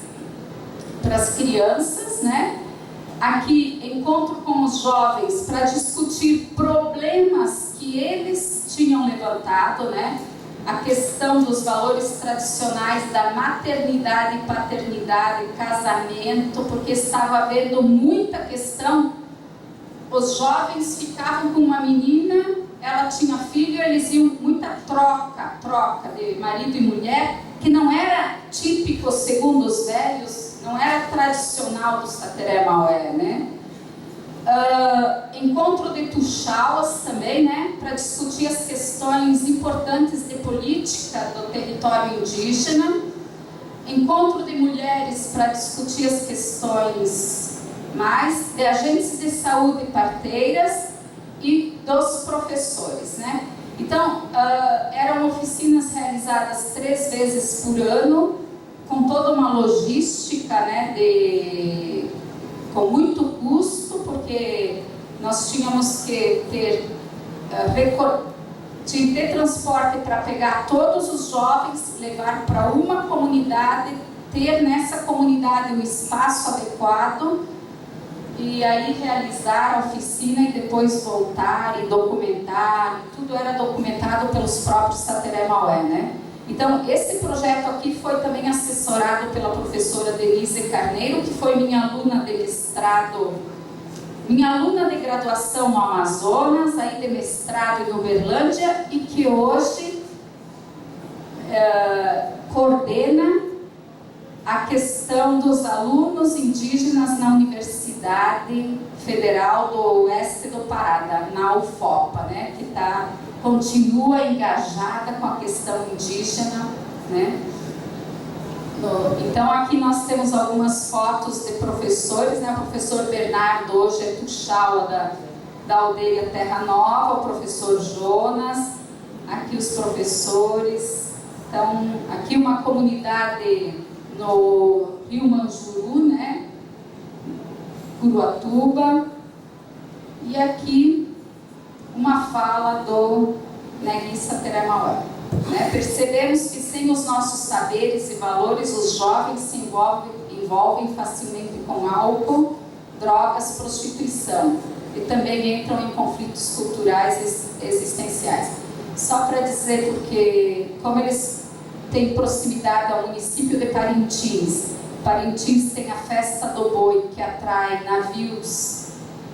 para as crianças, né? Aqui, encontro com os jovens para discutir problemas que eles tinham levantado, né? A questão dos valores tradicionais da maternidade e paternidade, casamento, porque estava havendo muita questão. Os jovens ficavam com uma menina, ela tinha filho, eles iam muita troca de marido e mulher, que não era típico, segundo os velhos, não era tradicional do Sateré Maué, né? Encontro de tuxauas também, né, para discutir as questões importantes de política do território indígena. Encontro de mulheres para discutir as questões mais de agentes de saúde e parteiras e dos professores, né? Então, eram oficinas realizadas 3 vezes por ano, com toda uma logística, né, com muito custo, porque nós tínhamos que ter transporte para pegar todos os jovens, levar para uma comunidade, ter nessa comunidade um espaço adequado, e aí realizar a oficina e depois voltar e documentar. Tudo era documentado pelos próprios Sateré Maué, né? Então, esse projeto aqui foi também assessorado pela professora Denise Carneiro, que foi minha aluna de mestrado, minha aluna de graduação no Amazonas, aí de mestrado em Uberlândia, e que hoje coordena a questão dos alunos indígenas na Universidade Federal do Oeste do Pará, na UFOPA, né, que continua engajada com a questão indígena, né? Então aqui nós temos algumas fotos de professores, né? O professor Bernardo hoje é tuxaua da aldeia Terra Nova, o professor Jonas, aqui os professores. Então aqui uma comunidade no Rio Manjuru, né? Curuatuba. E aqui uma fala do Negui Sateré Maué, né? Percebemos que sem os nossos saberes e valores, os jovens se envolvem facilmente com álcool, drogas, prostituição, e também entram em conflitos culturais existenciais. Só para dizer, porque como eles têm proximidade ao município de Parintins, Parintins tem a Festa do Boi, que atrai navios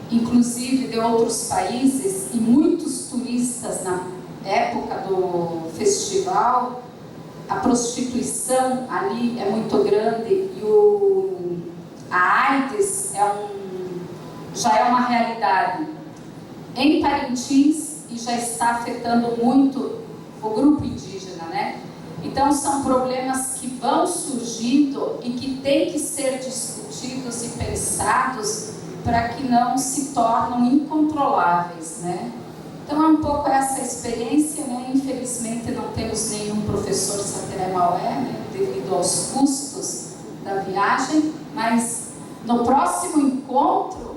inclusive de outros países, e muitos turistas na época do festival. A prostituição ali é muito grande e a AIDS já é uma realidade em Parintins e já está afetando muito o grupo indígena, né? Então são problemas que vão surgindo e que têm que ser discutidos e pensados para que não se tornem incontroláveis, né? Então é um pouco essa experiência, né? Infelizmente não temos nenhum professor Sateré Maué, né? Devido aos custos da viagem, mas no próximo encontro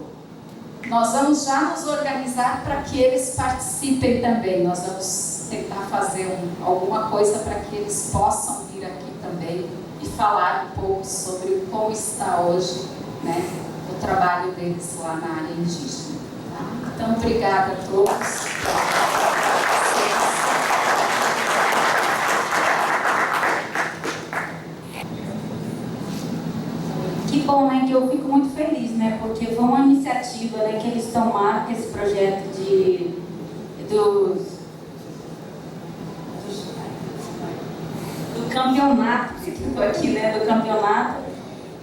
nós vamos já nos organizar para que eles participem também. Nós vamos tentar fazer alguma coisa para que eles possam vir aqui também e falar um pouco sobre como está hoje, né, o trabalho deles lá na área indígena. Tá? Então, obrigada a todos. Que bom, né? Que eu fico muito feliz, né? Porque foi uma iniciativa, né, que eles tomaram com esse projeto do campeonato, que ficou aqui, né? Do campeonato,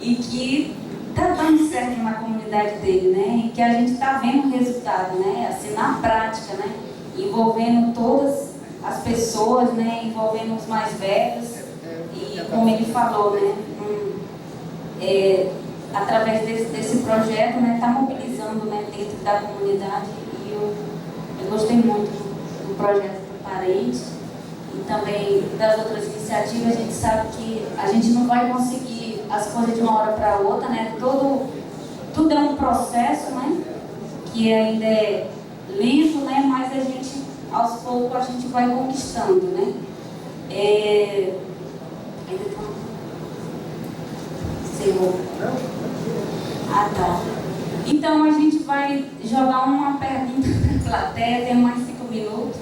e que está dando certo na comunidade dele, né? E que a gente está vendo o resultado, né? Assim, na prática, né? Envolvendo todas as pessoas, né? Envolvendo os mais velhos, e como ele falou, né? Através desse projeto, né, está mobilizando, né, dentro da comunidade, e eu gostei muito do projeto do Parente e também das outras iniciativas. A gente sabe que a gente não vai conseguir as coisas de uma hora para outra, né, tudo é um processo, né, que ainda é lento, né, mas a gente, aos poucos, a gente vai conquistando, né. Ah, tá. Então a gente vai jogar uma pergunta para a plateia, tem mais 5 minutos.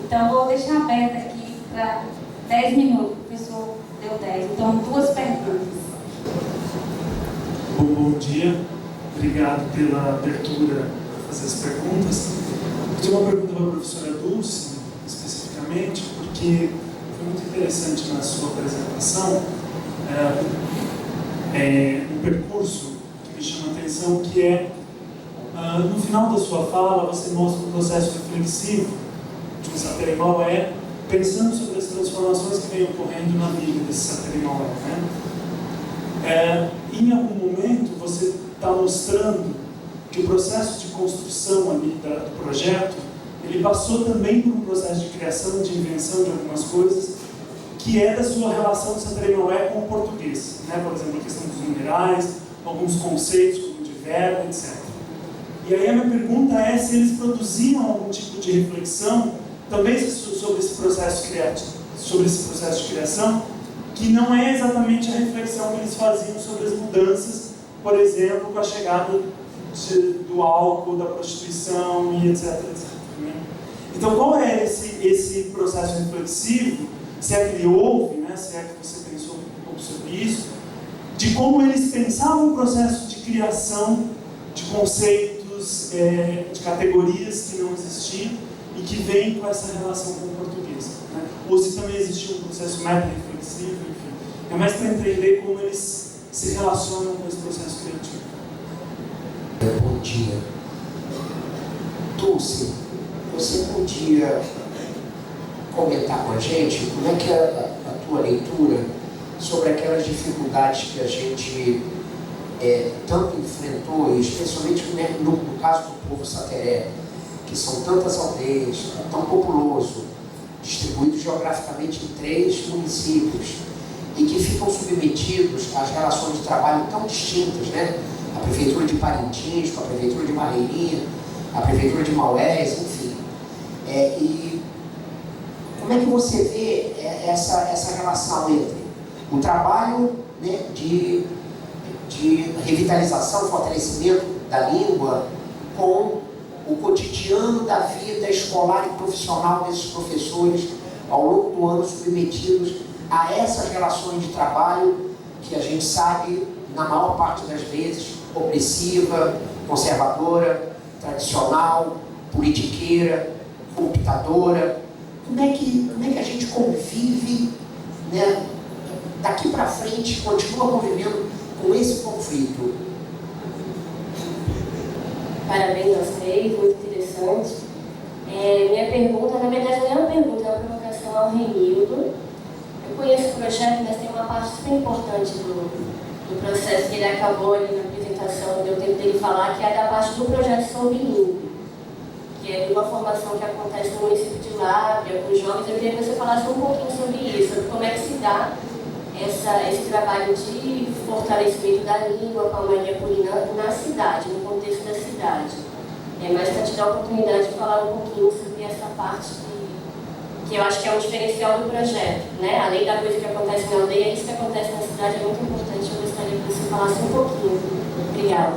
Então vou deixar aberto aqui para 10 minutos. O professor deu 10. Então, 2 perguntas. Bom dia. Obrigado pela abertura para fazer as perguntas. Eu tenho uma pergunta para a professora Dulce, especificamente, porque foi muito interessante na sua apresentação. Um percurso que me chama a atenção, que é, no final da sua fala, você mostra um processo reflexivo de um Sateré Maué, pensando sobre as transformações que vêm ocorrendo na vida desse Sateré Maué, né? Em algum momento, você está mostrando que o processo de construção ali do projeto, ele passou também por um processo de criação, de invenção de algumas coisas, que é da sua relação de Sateré Maué com o português, né? Por exemplo, a questão dos numerais, alguns conceitos como de verbo, etc. E aí a minha pergunta é se eles produziam algum tipo de reflexão também sobre esse processo de criação, que não é exatamente a reflexão que eles faziam sobre as mudanças, por exemplo, com a chegada do álcool, da prostituição e etc. Né? Então, qual é esse processo reflexivo? Se é que ele houve, né? Se é que você pensou um pouco sobre isso, de como eles pensavam o processo de criação de conceitos, de categorias que não existiam e que vêm com essa relação com o português. Né? Ou se também existia um processo meta-reflexivo, enfim. É mais para entender como eles se relacionam com esse processo criativo. Bom dia. Dulce, você podia comentar com a gente como é que é a tua leitura sobre aquelas dificuldades que a gente tanto enfrentou, especialmente no caso do povo Sateré, que são tantas aldeias, tão populoso, distribuídos geograficamente em 3 municípios, e que ficam submetidos às relações de trabalho tão distintas, né? A prefeitura de Parintins, com a prefeitura de Barreirinha, a prefeitura de Maués, enfim. E como é que você vê essa relação entre o trabalho, né, de revitalização, fortalecimento da língua, com o cotidiano da vida escolar e profissional desses professores ao longo do ano submetidos a essas relações de trabalho que a gente sabe, na maior parte das vezes, opressiva, conservadora, tradicional, politiqueira, computadora. Como é que a gente convive, né, daqui para frente, continua convivendo com esse conflito? Parabéns aos 3, muito interessante. Minha pergunta, na verdade, não é uma pergunta, é uma provocação ao Renildo. Eu conheço o projeto, mas tem uma parte super importante do processo que ele acabou ali na apresentação, deu tempo dele falar, que é da parte do projeto sobre língua. que é de uma formação que acontece no município de Lábrea, com jovens. Eu queria que você falasse um pouquinho sobre isso, sobre como é que se dá esse trabalho de fortalecimento da língua com a Maria Purina na cidade, no contexto da cidade. Mas para te dar a oportunidade de falar um pouquinho sobre essa parte que eu acho que é um diferencial do projeto, né? Além da coisa que acontece na aldeia, isso que acontece na cidade é muito importante. Eu gostaria que você falasse um pouquinho. Obrigada.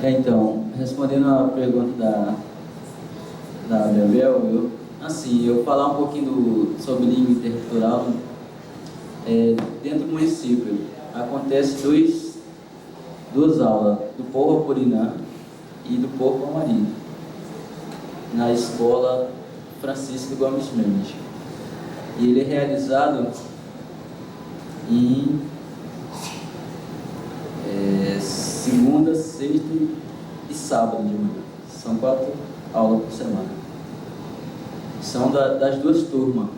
Então, respondendo a pergunta da Bebel, eu falar um pouquinho sobre língua intercultural. Dentro do município acontece duas aulas, do povo Apurinã e do povo Amari, na escola Francisco Gomes Mendes. E ele é realizado em segunda, sexta e sábado de manhã. São 4 aulas por semana. São das 2 turmas.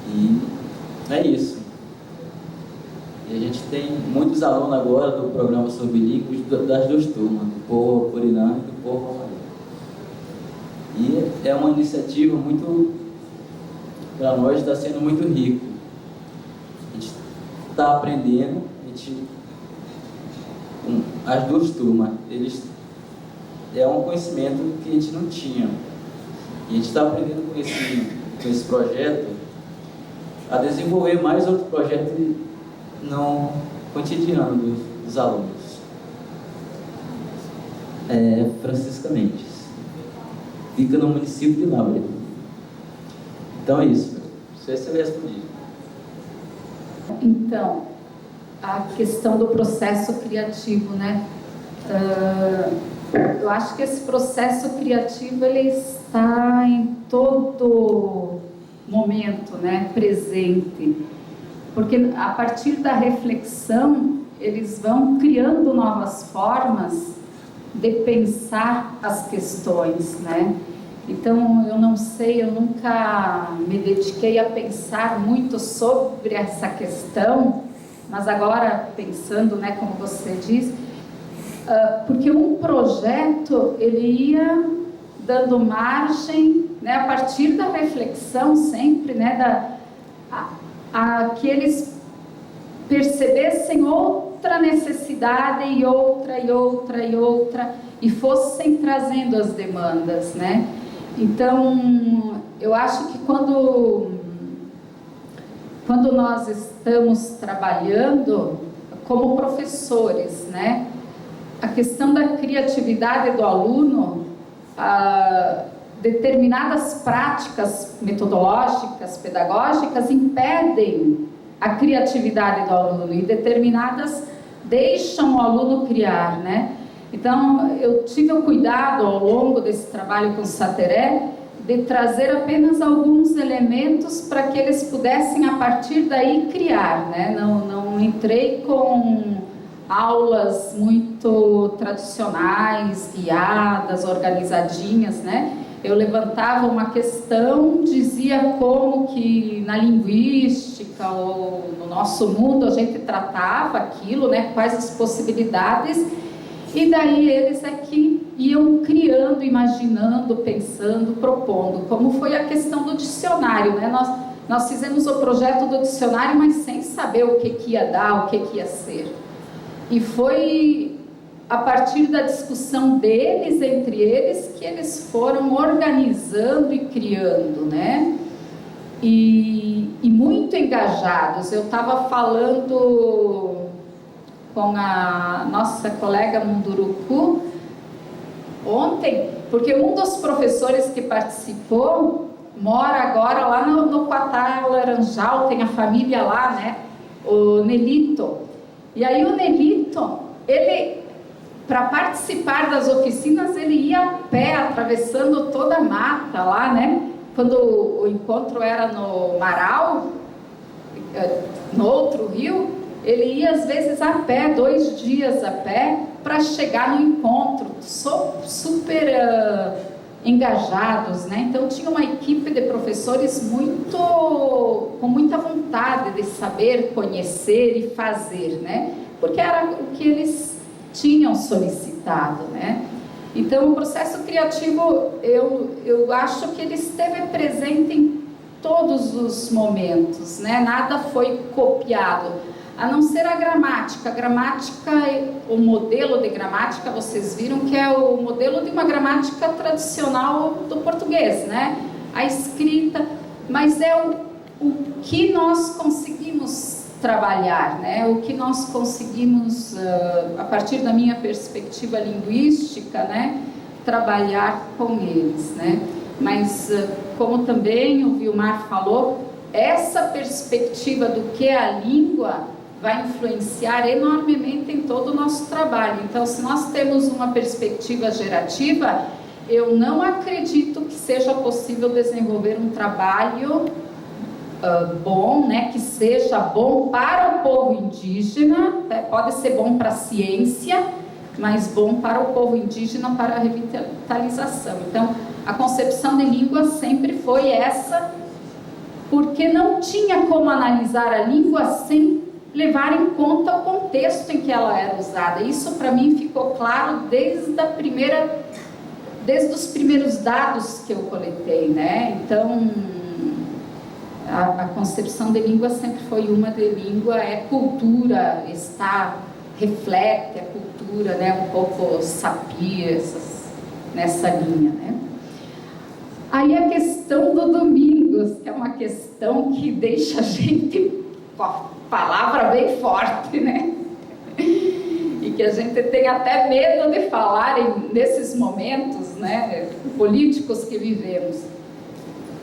E é isso. E a gente tem muitos alunos agora do programa sobre línguas das 2 turmas, do povo Apurinã e do povo Amari. E é uma iniciativa muito, para nós, está sendo muito rico. A gente está aprendendo, as 2 turmas, é um conhecimento que a gente não tinha. E a gente está aprendendo com esse projeto a desenvolver mais outro projeto no cotidiano dos alunos. Francisca Mendes. Fica no município de Lábrea. Então é isso. Não sei se eu respondi. Então, a questão do processo criativo, né? Eu acho que esse processo criativo ele está em todo momento, né? Presente. Porque a partir da reflexão, eles vão criando novas formas de pensar as questões, né? Então, eu não sei, eu nunca me dediquei a pensar muito sobre essa questão, mas agora, pensando, né, como você diz, porque um projeto, ele ia dando margem, né, a partir da reflexão sempre, né, que eles percebessem outra necessidade e outra, e fossem trazendo as demandas, né? Então, eu acho que quando nós estamos trabalhando como professores, né, a questão da criatividade do aluno, determinadas práticas metodológicas, pedagógicas impedem a criatividade do aluno e determinadas deixam o aluno criar, né? Então, eu tive o cuidado ao longo desse trabalho com o Sateré de trazer apenas alguns elementos para que eles pudessem, a partir daí, criar, né? Não entrei com aulas muito tradicionais, guiadas, organizadinhas, né? Eu levantava uma questão, dizia como que na linguística ou no nosso mundo a gente tratava aquilo, né? Quais as possibilidades. E daí eles aqui iam criando, imaginando, pensando, propondo, como foi a questão do dicionário, né? Nós fizemos o projeto do dicionário, mas sem saber o que ia dar, o que ia ser. E foi a partir da discussão deles, entre eles, que eles foram organizando e criando, né? E muito engajados. Eu estava falando com a nossa colega Munduruku ontem, porque um dos professores que participou mora agora lá no Quatá Laranjal, tem a família lá, né? O Nelito. E aí o Nelito, ele, para participar das oficinas, ele ia a pé, atravessando toda a mata lá, né? Quando o encontro era no Marau, no outro rio, ele ia às vezes a pé, 2 dias a pé, para chegar no encontro, super engajados, né? Então tinha uma equipe de professores com muita vontade de saber, conhecer e fazer, né? Porque era o que eles tinham solicitado, né? Então, o processo criativo, eu acho que ele esteve presente em todos os momentos, né? Nada foi copiado, a não ser a gramática. A gramática, o modelo de gramática, vocês viram que é o modelo de uma gramática tradicional do português, né? A escrita, mas é o que nós conseguimos trabalhar, né? O que nós conseguimos, a partir da minha perspectiva linguística, né? Trabalhar com eles, né? Mas, como também o Vilmar falou, essa perspectiva do que é a língua vai influenciar enormemente em todo o nosso trabalho. Então, se nós temos uma perspectiva gerativa, eu não acredito que seja possível desenvolver um trabalho bom, né, que seja bom para o povo indígena, pode ser bom para a ciência, mas bom para o povo indígena, para a revitalização. Então, a concepção de língua sempre foi essa, porque não tinha como analisar a língua sem levar em conta o contexto em que ela era usada. Isso para mim ficou claro desde os primeiros dados que eu coletei, né? Então, a concepção de língua sempre foi uma de língua é cultura, reflete a cultura, né? Um pouco sapir, nessa linha, né? Aí a questão do Domingos, que é uma questão que deixa a gente com a palavra bem forte, né? E que a gente tem até medo de falar nesses momentos, né, políticos que vivemos.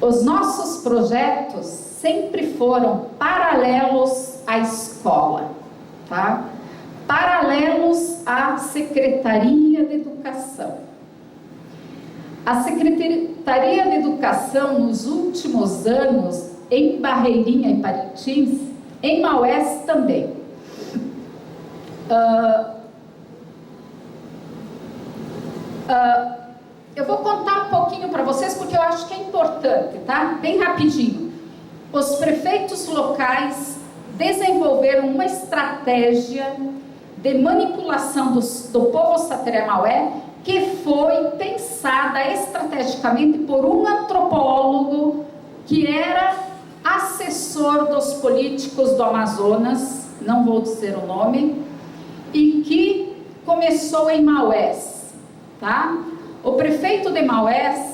Os nossos projetos sempre foram paralelos à escola, tá? Paralelos à Secretaria de Educação. A Secretaria de Educação, nos últimos anos, em Barreirinha e Parintins, em Maués também, eu vou contar um pouquinho para vocês, porque eu acho que é importante, tá? Bem rapidinho. Os prefeitos locais desenvolveram uma estratégia de manipulação do povo Sateré-Maué, que foi pensada estrategicamente por um antropólogo que era assessor dos políticos do Amazonas, não vou dizer o nome, e que começou em Maués, tá? O prefeito de Maués,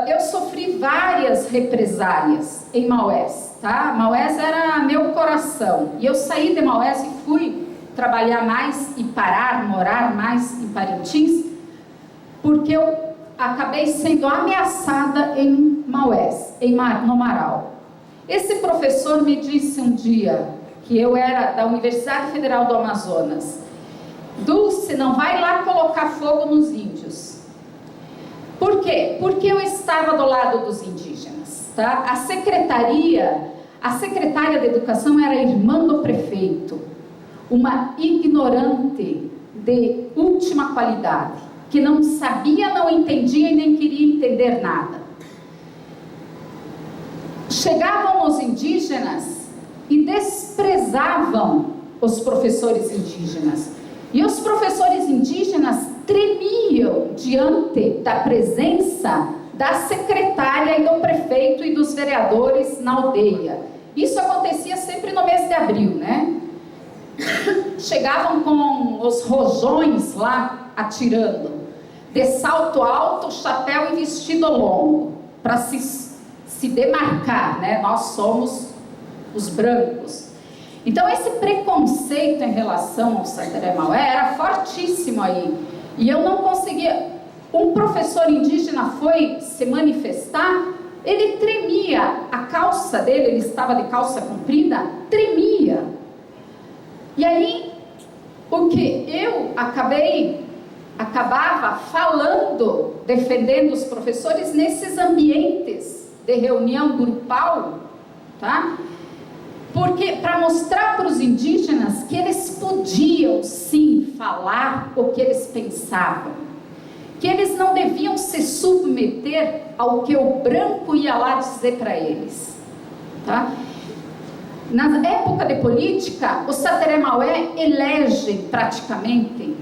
eu sofri várias represálias em Maués, tá? Maués era meu coração, e eu saí de Maués e fui trabalhar mais e morar mais em Parintins, porque eu acabei sendo ameaçada em Maués, no Marau. Esse professor me disse um dia, que eu era da Universidade Federal do Amazonas: Dulce, não vai lá colocar fogo nos índios. Por quê? Porque eu estava do lado dos indígenas, tá? A secretária de Educação era irmã do prefeito, uma ignorante de última qualidade, que não sabia, não entendia e nem queria entender nada. Chegavam os indígenas e desprezavam os professores indígenas. E os professores indígenas tremiam diante da presença da secretária e do prefeito e dos vereadores na aldeia. Isso acontecia sempre no mês de abril, né? Chegavam com os rojões lá, atirando, de salto alto, chapéu e vestido longo, para se demarcar, né? Nós somos os brancos. Então, esse preconceito em relação ao Sateré-Maué era fortíssimo aí. E eu não conseguia... Um professor indígena foi se manifestar, ele tremia. A calça dele, ele estava de calça comprida, tremia. E aí, o que eu acabava falando, defendendo os professores nesses ambientes de reunião grupal, tá? Porque para mostrar para os indígenas que eles podiam sim falar o que eles pensavam, que eles não deviam se submeter ao que o branco ia lá dizer para eles, tá? Na época de política, o Sateré-Maué elege praticamente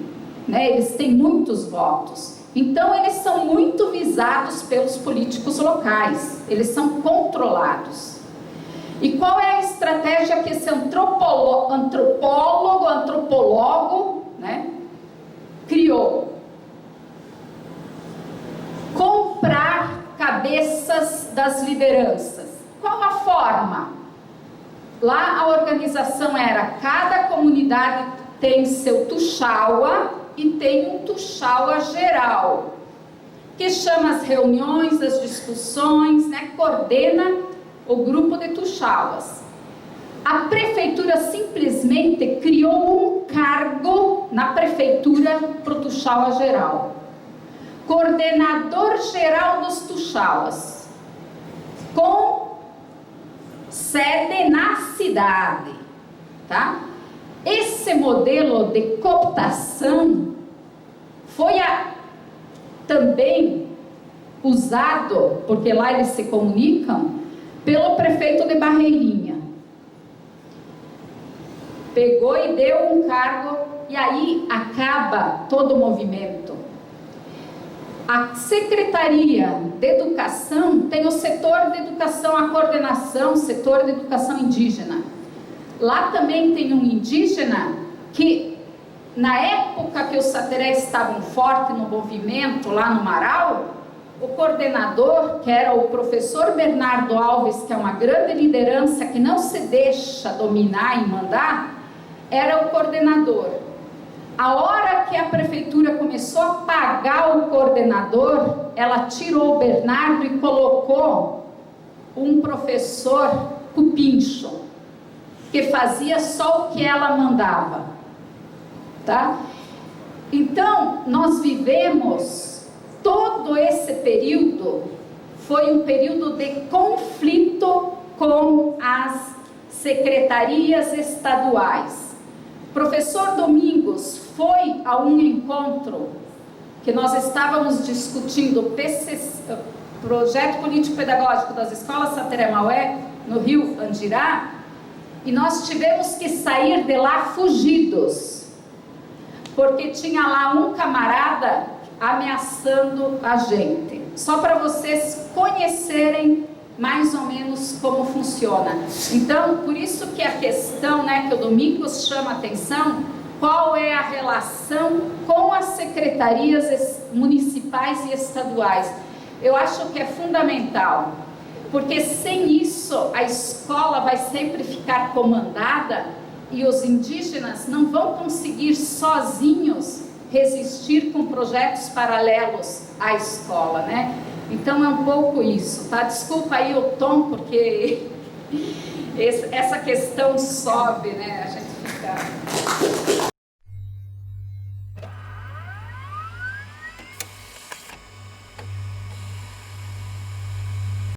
né? Eles têm muitos votos. Então, eles são muito visados pelos políticos locais, eles são controlados. E qual é a estratégia que esse antropólogo, né, criou? Comprar cabeças das lideranças. Qual a forma? Lá a organização era: cada comunidade tem seu tuxaua e tem um tuxaua geral, que chama as reuniões, as discussões, né, coordena o grupo de tuxauas. A prefeitura simplesmente criou um cargo na prefeitura para o tuxaua geral. Coordenador geral dos tuxauas, com sede na cidade, tá? Esse modelo de cooptação foi também usado, porque lá eles se comunicam, pelo prefeito de Barreirinha. Pegou e deu um cargo, e aí acaba todo o movimento. A Secretaria de Educação tem o setor de educação, a coordenação, setor de educação indígena. Lá também tem um indígena que, na época que os saterés estavam fortes no movimento, lá no Marau, o coordenador, que era o professor Bernardo Alves, que é uma grande liderança que não se deixa dominar e mandar, era o coordenador. A hora que a prefeitura começou a pagar o coordenador, ela tirou o Bernardo e colocou um professor cupincho, que fazia só o que ela mandava, tá? Então, nós vivemos todo esse período, foi um período de conflito com as secretarias estaduais. Professor Domingos foi a um encontro que nós estávamos discutindo o Projeto Político Pedagógico das Escolas Sateré Maué, no Rio Andirá, e nós tivemos que sair de lá fugidos, porque tinha lá um camarada ameaçando a gente. Só para vocês conhecerem mais ou menos como funciona. Então, por isso que a questão, né, que o Domingos chama a atenção, qual é a relação com as secretarias municipais e estaduais? Eu acho que é fundamental, porque sem isso a escola vai sempre ficar comandada e os indígenas não vão conseguir sozinhos resistir com projetos paralelos à escola, né? Então é um pouco isso, tá? Desculpa aí o tom, porque essa questão sobe, né? A gente fica...